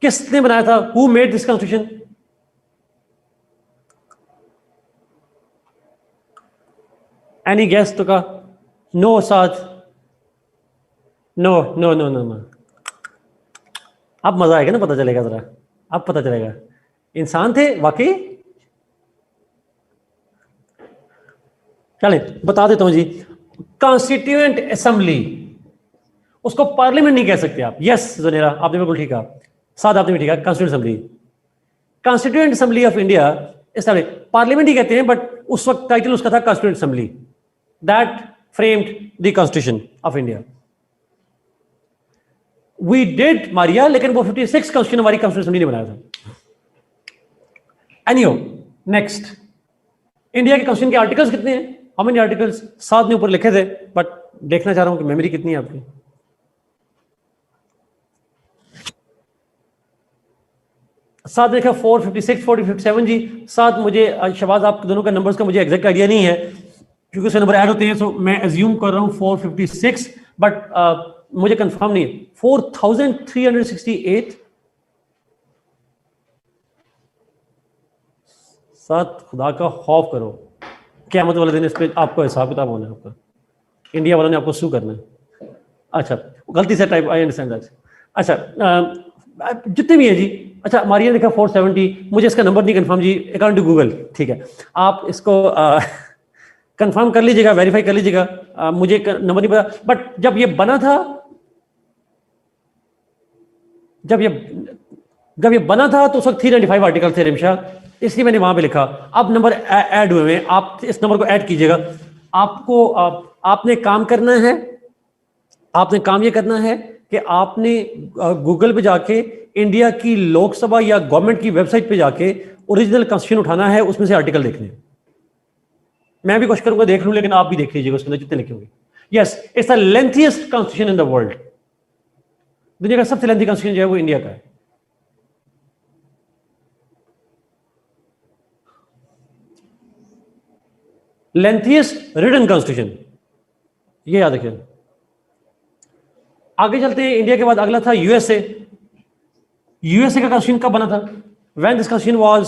किसने बनाया था? Who made this constitution? Any guess? तो का नो साथ, no no no no no. अब मजा आएगा ना, पता चलेगा जरा, अब पता चलेगा. इंसान थे वाकई. चले बता देता हूं जी. कॉन्स्टिट्यूएंट असेंबली, उसको पार्लियामेंट नहीं कह सकते आप. यस जुनेरा, आपने बिल्कुल ठीक कहा, साथ आपने भी ठीक कहा. Constituent assembly, constituent assembly of India establish, parliament ही कहते हैं, बट उस वक्त टाइटल उसका था constituent assembly. That framed the constitution of India. We did Maria, लेकिन वो 56 कॉन्स्टिट्यूशन हमारी कॉन्स्टिट्यूशन असेंबली ने बनाया था. एनीहो, नेक्स्ट. इंडिया के कॉन्स्टिट्यूशन के आर्टिकल्स कितने हैं? How many articles? 7 ने ऊपर लिखे थे, बट देखना चाह रहा हूं कि मेमोरी कितनी है आपकी. साथ देखा 456, 457 जी. साथ मुझे शबाज आप दोनों का नंबर्स का मुझे एग्जैक्ट आइडिया नहीं है, क्योंकि उसके नंबर ऐड होते हैं, सो मैं एज्यूम कर रहा हूं 456, बट मुझे कंफर्म नहीं है. 4368. साथ खुदा का खौफ करो, क़यामत वाले दिन इस पे आपको हिसाब किताब होना है, आपका इंडिया वालों ने आपको सू करना है. अच्छा, गलती से टाइप, आई अंडरस्टैंड दैट. अच्छा, जितने भी है जी. अच्छा, मारिया ने लिखा 470, मुझे इसका नंबर नहीं कंफर्म जी, अकॉर्डिंग टू गूगल. ठीक है, आप इसको कंफर्म कर लीजिएगा, वेरीफाई कर लीजिएगा. मुझे नंबर नहीं पता, बट जब ये बना था, जब ये बना था तो उस वक्त 395 आर्टिकल थे रिमशा, इसलिए मैंने वहां पे लिखा. अब नंबर ऐड हुए हैं, आप इस नंबर को ऐड कीजिएगा. आपको आपने काम करना है, आपने काम ये करना है कि आपने गूगल पे जाके इंडिया की लोकसभा या गवर्नमेंट की वेबसाइट पे जाके ओरिजिनल कॉन्स्टिट्यूशन उठाना है, उसमें से आर्टिकल देखने. मैं भी कोशिश करूंगा देख लूं, लेकिन आप भी देख लीजिएगा उसके अंदर जितने लिखे होंगे. Yes, it's the lengthiest constitution in the world. दुनिया का सबसे लेंथी कॉन्स्टिट्यूशन जो है वो इंडिया का है. लेंथीएस्ट रिटन कॉन्स्टिट्यूशन, ये याद रखिए. आगे चलते हैं. इंडिया के बाद अगला था यूएसए. यूएसए का कॉन्स्टिट्यूशन कब बना था? When this constitution was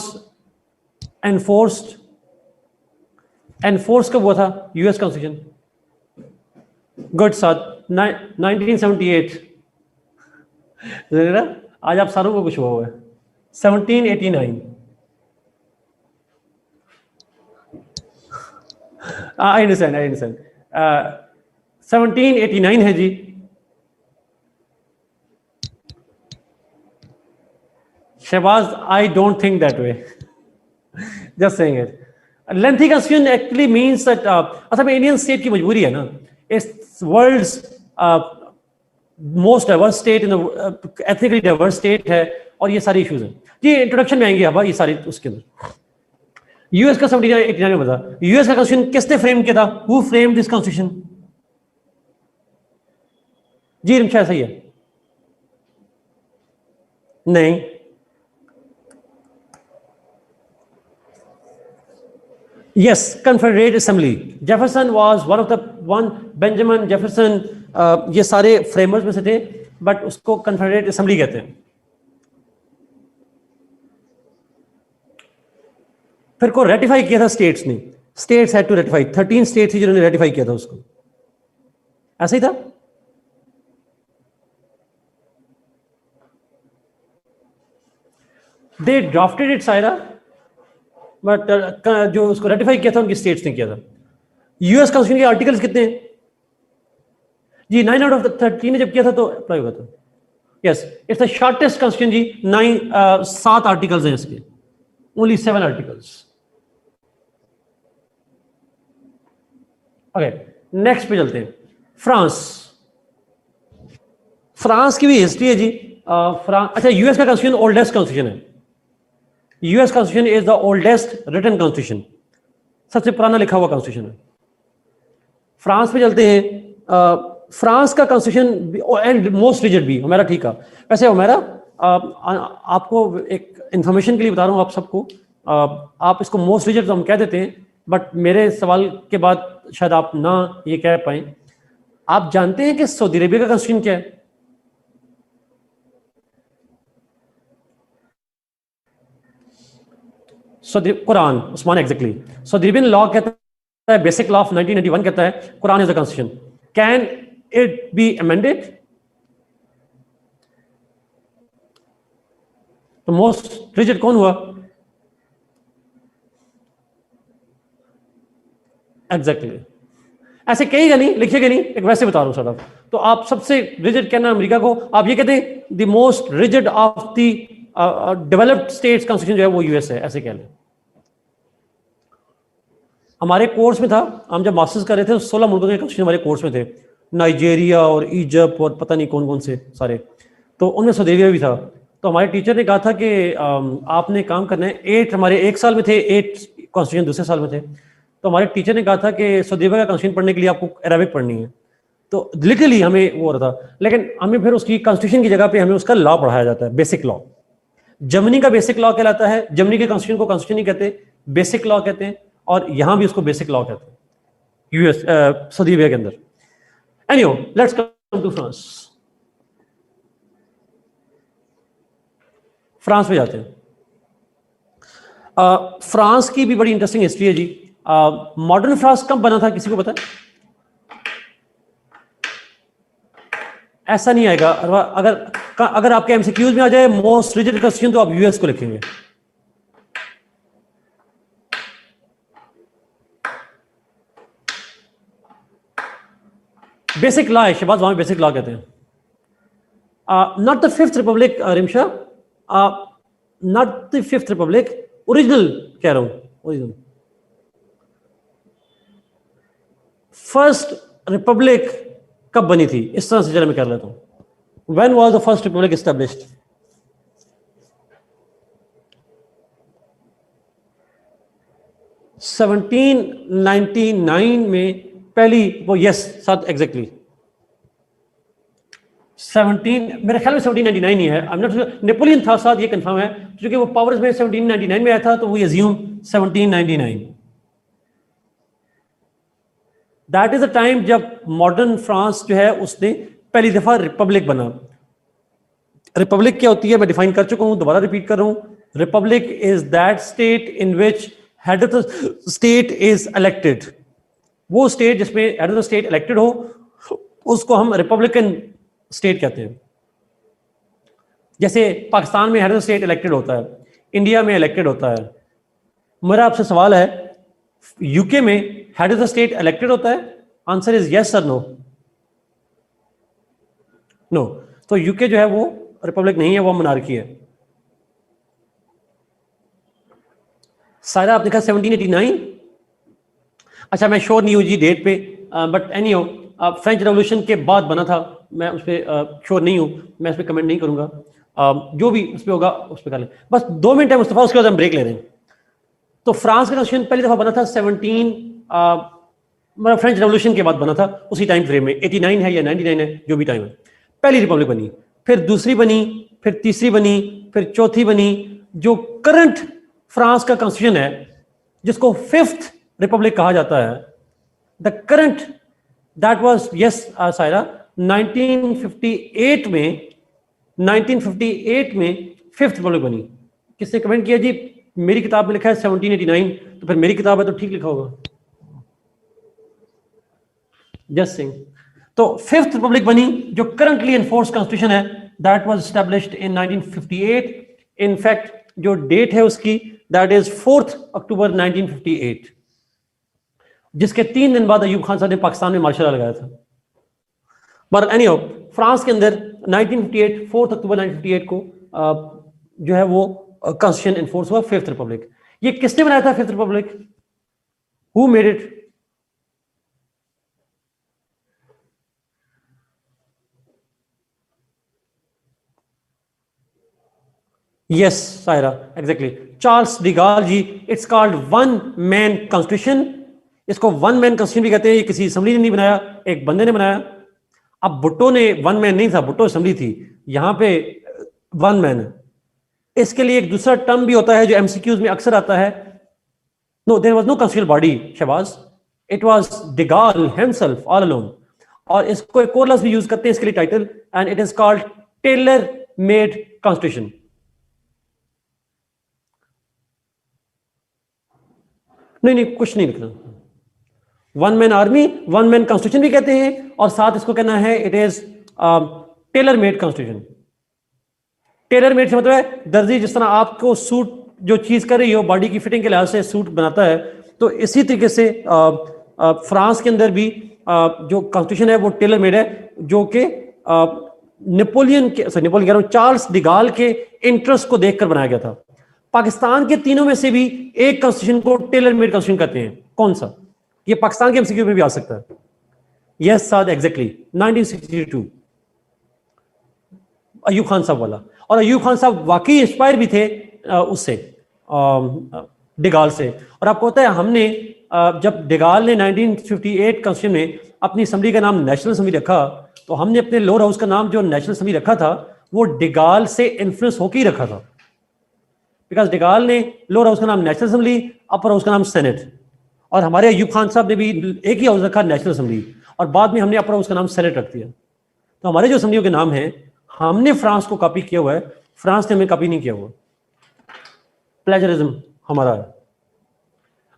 enforce कब हुआ था यूएस कॉन्स्टिट्यूशन? गुड साथ 1978. आज आप सारों को कुछ हुआ है. 1789. आई अंडरस्टैंड 1789 है जी। Shahbaz, I don't think that way, just saying it. Lengthy constitution actually means that असल में इंडियन स्टेट की मजबूरी है ना, इस world's most diverse state in ethnically diverse state है, और ये सारी इश्यूज हैं जी। इंट्रोडक्शन में आएंगे अब ये सारी उसके अंदर। यूएस का 1789 में बता, यूएस का कॉन्स्टिट्यूशन किसने फ्रेम किया था? Who frame this constitution? जी रिमशा, सही है? नहीं, yes, Confederate Assembly. Jefferson was one of the Benjamin Jefferson ये सारे फ्रेमर्स में से थे, बट उसको कन्फेडरेट असेंबली कहते हैं। फिर को रेटिफाई किया था स्टेट्स ने, states had to ratify, 13 states थी जिन्होंने रेटिफाई किया था उसको, ऐसा ही था। They drafted it Saira, but जो उसको रेटिफाई किया था उनकी स्टेट्स ने किया था। यूएस कॉन्स्टिट्यूशन के आर्टिकल्स कितने हैं जी? 9 आउट ऑफ द 13 ने जब किया था तो अप्लाई हुआ था। Yes, it's the shortest constitution जी। 7 आर्टिकल्स हैं इसके, ओनली 7 आर्टिकल्स। ओके, नेक्स्ट पे चलते हैं। फ्रांस, फ्रांस की भी हिस्ट्री है जी। अच्छा, यूएस का कॉन्स्टिट्यूशन ओल्डेस्ट कॉन्स्टिट्यूशन है। US constitution is the oldest written constitution, सबसे पुराना लिखा हुआ कॉन्स्टिट्यूशन है। फ्रांस पे चलते हैं। फ्रांस का कॉन्स्टिट्यूशन एंड मोस्ट रिजिड भी, हमारा ठीक है। वैसे हमारा आपको एक इंफॉर्मेशन के लिए बता रहा हूँ आप सबको, आप इसको मोस्ट रिजिड तो हम कह देते हैं, बट मेरे सवाल के बाद शायद आप ना ये कह पाए। आप जानते हैं कि सऊदी अरेबिया का कॉन्स्टिट्यूशन क्या है? Quran, Usman, exactly. Saudi Arabian law कहता है, बेसिक लॉ ऑफ 1991 कहता है Quran is the constitution. Can it be amended? तो मोस्ट रिजिड कौन हुआ? एग्जैक्टली। ऐसे कहेगा नहीं, लिखिएगा नहीं, एक वैसे बता रहा हूं सर। तो आप सबसे रिजिड कहना अमेरिका को, आप ये कहते हैं the most rigid of the developed states constitution जो है वो यूएस है, ऐसे कह लें। हमारे कोर्स में था, हम जब मास्टर्स कर रहे थे 16 मुल्कों के कॉन्स्टिट्यूशन हमारे कोर्स में थे, नाइजीरिया और इजिप्ट और पता नहीं कौन कौन से सारे, तो उनमें सऊदी अरेबिया भी था। तो हमारे टीचर ने कहा था कि आपने काम करना है। 8 हमारे एक साल में थे, 8 कॉन्स्टिट्यूशन दूसरे साल में थे। तो हमारे टीचर ने कहा था कि सऊदी अरेबिया का कॉन्स्टिट्यूशन पढ़ने के लिए आपको अरबिक पढ़नी है। तो लिटरली हमें वो हो रहा था, लेकिन हमें फिर उसकी कॉन्स्टिट्यूशन की जगह पे हमें उसका लॉ पढ़ाया जाता है, बेसिक लॉ। जर्मनी का बेसिक लॉ कहलाता है, जर्मनी के कॉन्स्टिट्यूशन को कॉन्स्टिट्यूशन नहीं कहते, बेसिक लॉ कहते हैं, और यहां भी उसको बेसिक लॉ कहते हैं यूएस सऊदी अरेबिया के अंदर। Anyway, let's come to France. France में जाते हैं। फ्रांस की भी बड़ी इंटरेस्टिंग हिस्ट्री है जी। मॉडर्न फ्रांस कब बना था, किसी को पता है? ऐसा नहीं आएगा। अगर आपके एमसीक्यूज में आ जाए मोस्ट रिजिड कॉन्स्टिट्यूशन, तो आप यूएस को लिखेंगे। बेसिक लॉ है शहबाज, वहां बेसिक लॉ कहते हैं। Not the fifth Republic Rimsha, not the fifth Republic, original कह रहा हूं, ओरिजिनल। फर्स्ट रिपब्लिक कब बनी थी, इस तरह से जरा मैं कर लेता हूं। When was the first Republic established? Seventeen 1999 में पहली वो, यस साथ एग्जैक्टली 17, मेरे ख्याल में 1799 ही है। आई एम नॉट, नेपोलियन था साथ, ये कंफर्म है, क्योंकि वो पावर्स में 1799 में आया था, तो we assume 1799। That is the time जब मॉडर्न फ्रांस जो है उसने पहली दफा रिपब्लिक बना। रिपब्लिक क्या होती है मैं डिफाइन कर चुका हूं, दोबारा रिपीट कर रहा हूं। Republic is that state in which head of the state is elected. वो स्टेट जिसमें head of the state elected हो उसको हम रिपब्लिकन स्टेट कहते हैं। जैसे पाकिस्तान में head of the state elected होता है, इंडिया में इलेक्टेड होता है। मेरा आपसे सवाल है, यूके में head of the state elected होता है? आंसर इज यस और नो। नो। तो यूके जो है वो रिपब्लिक नहीं है, वो मोनार्की है। सारा आपने कहा 1789। अच्छा मैं श्योर नहीं हूँ जी डेट पे, बट एनी हो फ्रेंच रेवोल्यूशन के बाद बना था, मैं उस पर श्योर नहीं हूँ, मैं उस पर कमेंट नहीं करूँगा। जो भी उस पर होगा उस पर कर लें। बस 2 मिनट है मुस्तफा, उसके बाद हम ब्रेक ले रहे हैं। तो फ्रांस का कॉन्स्टिट्यूशन पहली दफ़ा बना था 17 मतलब फ्रेंच रेवोल्यूशन के बाद बना था, उसी टाइम फ्रेम में 89 है या 99 है जो भी टाइम है। पहली रिपब्लिक बनी, फिर दूसरी बनी, फिर तीसरी बनी, फिर चौथी बनी। जो करंट फ्रांस का कॉन्स्टिट्यूशन है जिसको फिफ्थ रिपब्लिक कहा जाता है, the current that was yes Saira 1958 में 1958 में फिफ्थ रिपब्लिक बनी। किसने कमेंट किया जी? मेरी किताब में लिखा है 1789, तो फिर मेरी किताब है तो ठीक लिखा होगा। जस्ट सिंह। तो फिफ्थ रिपब्लिक बनी, जो करंटली एनफोर्स कॉन्स्टिट्यूशन है that was established in 1958। In fact जो डेट है उसकी दैट इज 4 अक्टूबर 1958, जिसके 3 दिन बाद अयूब खान साहब ने पाकिस्तान में मार्शल लॉ लगाया था। बट एनीहो फ्रांस के अंदर 1958 4 अक्टूबर 1958 को जो है वो कॉन्स्टिट्यूशन एनफोर्स हुआ, फिफ्थ रिपब्लिक। ये किसने बनाया था fifth republic? Who made it? Yes, Saira, exactly. Charles de Gaulle जी। It's called one man constitution. इसको वन मैन कॉन्स्टिट्यूशन भी कहते हैं। ये किसी असेंबली ने नहीं बनाया, एक बंदे ने बनाया। अब भुट्टो ने वन मैन नहीं था, भुट्टो असेंबली थी, यहां पे वन मैन है। इसके लिए एक दूसरा टर्म भी होता है जो एमसीक्यूज में अक्सर आता है। No, there was no constitutional body Shahbaz, it was de Gaulle himself all alone. और इसको एक और लफ्ज भी यूज करते हैं इसके लिए title, and it is called tailor made constitution. नहीं नहीं, कुछ नहीं लिखना। One man army, one man constitution भी कहते हैं, और साथ इसको कहना है it is tailor made constitution. Tailor made से मतलब है दर्जी जिस तरह आपको सूट जो चीज कर रही हो बॉडी की फिटिंग के लिहाज से सूट बनाता है, तो इसी तरीके से फ्रांस के अंदर भी जो कॉन्स्टिट्यूशन है वो टेलर मेड है, जो कि नेपोलियन कह रहा हूं, चार्ल्स डिगाल के इंटरेस्ट को देखकर बनाया गया था। पाकिस्तान के तीनों में से भी एक कॉन्स्टिट्यूशन को टेलर मेड कॉन्स्टिट्यूशन कहते हैं। कौन सा? ये पाकिस्तान के एमसीक्यू में भी आ सकता है। यस साद, एग्जैक्टली 1962 अयूब खान साहब वाला। और अयूब खान साहब वाकई इंस्पायर भी थे उससे, डिगाल से। और आपको पता है हमने जब डिगाल ने 1958 कॉन्स्टिट्यूशन में अपनी असेंबली का नाम नेशनल असेंबली रखा, तो हमने अपने लोअर हाउस का नाम जो नेशनल असेंबली रखा था वो डिगाल से इन्फ्लुएंस होकर ही रखा था। बिकॉज डिगाल ने लोअर हाउस का नाम नेशनल असेंबली, अपर हाउस का नाम सेनेट, और हमारे अयूब खान साहब ने भी एक ही हाउस रखा नेशनल असेंबली, और बाद में हमने अपर हाउस का नाम सेनेट रख दिया। तो हमारे जो असेंबलियों के नाम हैं, हमने फ्रांस को कॉपी किया हुआ है, फ्रांस ने हमें कॉपी नहीं किया हुआ। प्लेजरिज्म हमारा है।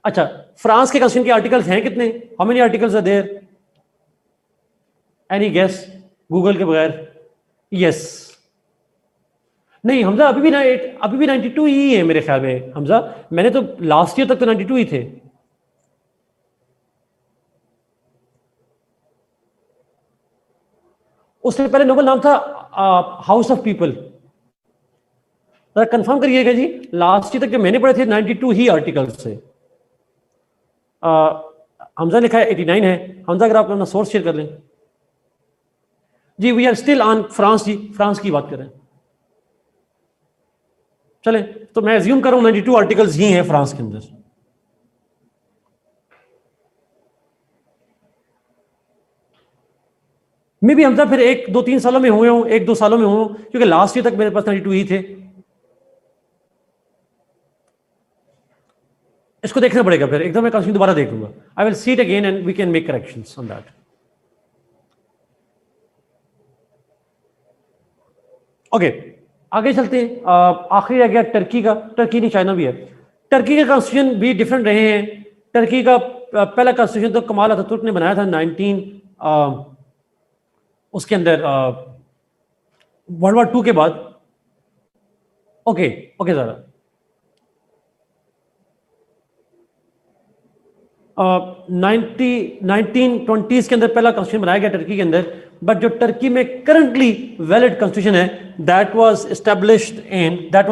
अच्छा, फ्रांस के कॉन्स्टिट्यूशन के आर्टिकल्स हैं कितने? How many articles are there? Any guess? Google के बगैर? यस। नहीं हमजा, अभी भी 92 ही है मेरे ख्याल में। हमजा, मैंने तो लास्ट ईयर तक तो 92 ही थे। उससे पहले नोबल नाम था हाउस ऑफ पीपल। जरा कंफर्म करिएगा जी, लास्ट ईयर तक जो मैंने पढ़े थे 92 ही आर्टिकल्स से। हमजा लिखा है 89 है। हमजा अगर आप अपना सोर्स शेयर कर लें जी। We are still on France जी, फ्रांस की बात कर रहे हैं। चले, तो मैं एज्यूम कर रहा हूं 92 आर्टिकल्स ही हैं फ्रांस के अंदर। मे भी हमजा फिर 1-2-3 सालों में हुए हूं, 1-2 सालों में हुए, क्योंकि लास्ट ईयर तक मेरे पास 92 ही थे। इसको देखना पड़ेगा फिर एकदम, मैं कॉन्स्टिट्यूशन दोबारा देख लूंगा। I will see it again and we can make corrections on that. Okay, आगे चलते हैं। आखिरी रह गया टर्की का। टर्की नहीं, चाइना भी है। टर्की के कॉन्स्टिट्यूशन भी डिफरेंट रहे हैं। टर्की का पहला कॉन्स्टिट्यूशन तो कमाल अतातुर्क ने बनाया था 19 उसके अंदर वर्ल्ड वॉर 2 के बाद। ओके ओके ज़रा, 1920s के अंदर पहला कॉन्स्टिट्यूशन बनाया गया टर्की के अंदर, बट जो टर्की में करंटली वैलिड कॉन्स्टिट्यूशन है दैट वाज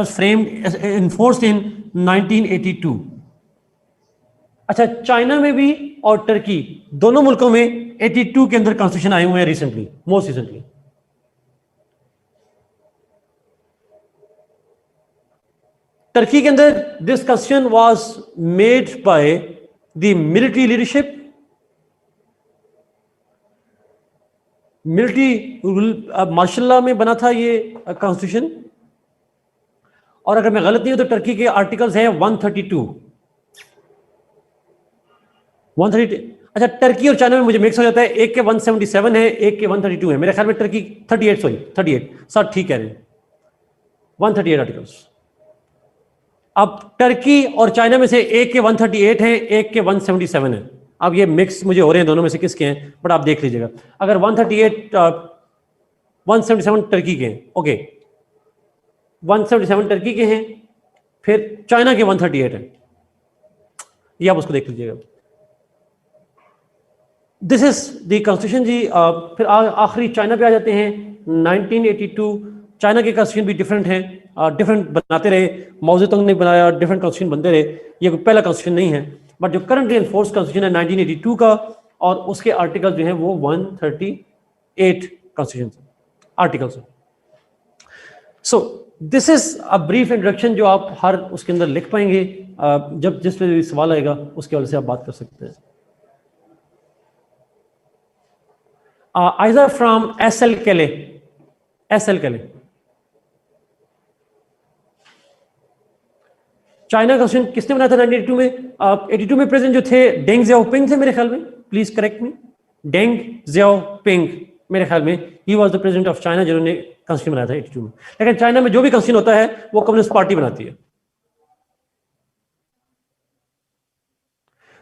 फ्रेम्ड इनफोर्स्ड इन 1982। अच्छा, चाइना में भी और टर्की दोनों मुल्कों में 82 के अंदर कॉन्स्टिट्यूशन आए हुए हैं रिसेंटली, मोस्ट रिसेंटली। टर्की के अंदर this constitution was made by the military leadership, military martial law में बना था ये कॉन्स्टिट्यूशन। और अगर मैं गलत नहीं हूं तो टर्की के आर्टिकल्स हैं 132। अच्छा, टर्की और चाइना में मुझे मिक्स हो जाता है, एक के 177 है, एक के 132 है। मेरे ख्याल में टर्की 38 सर ठीक कह रहे हैं, 138 आर्टिकल्स। अब टर्की और चाइना में से एक के 138 है, एक के 177 है। अब ये मिक्स मुझे हो रहे हैं दोनों में से किसके हैं, बट आप देख लीजिएगा। अगर 177 टर्की के हैं, ओके, 177 टर्की के हैं, फिर चाइना के 138 है, ये आप उसको देख लीजिएगा। दिस इज द कॉन्स्टिट्यूशन जी। फिर आखिरी चाइना पे आ जाते हैं, 1982। चाइना के कॉन्स्टिट्यूशन भी डिफरेंट हैं, डिफरेंट बनाते रहे, माओ ज़ेडुंग ने बनाया, डिफरेंट कॉन्स्टिट्यूशन बनते रहे। ये कोई पहला कॉन्स्टिट्यूशन नहीं है, बट जो करंटली एनफोर्स कॉन्स्टिट्यूशन है 1982 का, और उसके आर्टिकल जो हैं वो 138 constitution articles. So this is a brief introduction जो आप हर उसके अंदर लिख पाएंगे। जब जिस पे भी सवाल आएगा उसके वजह से आप बात कर सकते हैं। Isa from SL Calais, SL Calais। China constitution किसने बनाया था 1982 में? 82 में प्रेसिडेंट जो थे डेंग ज़ियाओपिंग थे मेरे ख्याल में, प्लीज करेक्ट मी, डेंग ज़ियाओपिंग मेरे ख्याल में he was the president of China जिन्होंने कॉन्स्टिट्यूशन बनाया था 82 में। लेकिन चाइना में जो भी कॉन्स्टिट्यूशन होता है वो कम्युनिस्ट पार्टी बनाती है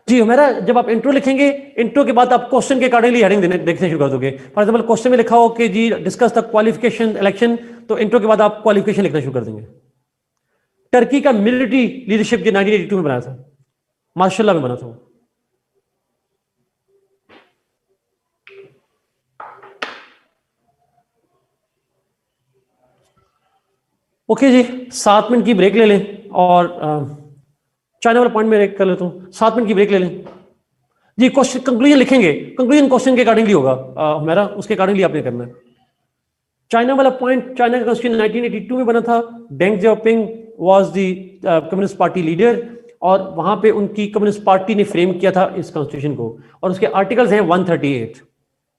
जी। हमारा जब आप इंट्रो लिखेंगे, इंट्रो के बाद आप क्वेश्चन के अकॉर्डिंगली हेडिंग देखने शुरू कर दोगे। फॉर एग्जांपल क्वेश्चन में लिखा हो कि जी डिस्कस द क्वालिफिकेशन इलेक्शन, तो इंट्रो के बाद आप क्वालिफिकेशन लिखना शुरू कर देंगे। टर्की का मिलिट्री लीडरशिप जो 1982 में बनाया था, मार्शल लॉ में बना था वो। ओके जी, 7 मिनट की ब्रेक ले लें और चाइना वाला पॉइंट में कर लेता हूं, 7 मिनट की ब्रेक ले लें जी। क्वेश्चन कंक्लूजन लिखेंगे, कंक्लूजन क्वेश्चन के अकॉर्डिंगली होगा हमारा, उसके अकॉर्डिंगली आपने करना है। चाइना वाला पॉइंट, चाइना का कॉन्स्टिट्यूशन 1982 में बना था। Deng Xiaoping was the communist party leader, और वहां पे उनकी कम्युनिस्ट पार्टी ने फ्रेम किया था इस कॉन्स्टिट्यूशन को, और उसके आर्टिकल्स हैं 138।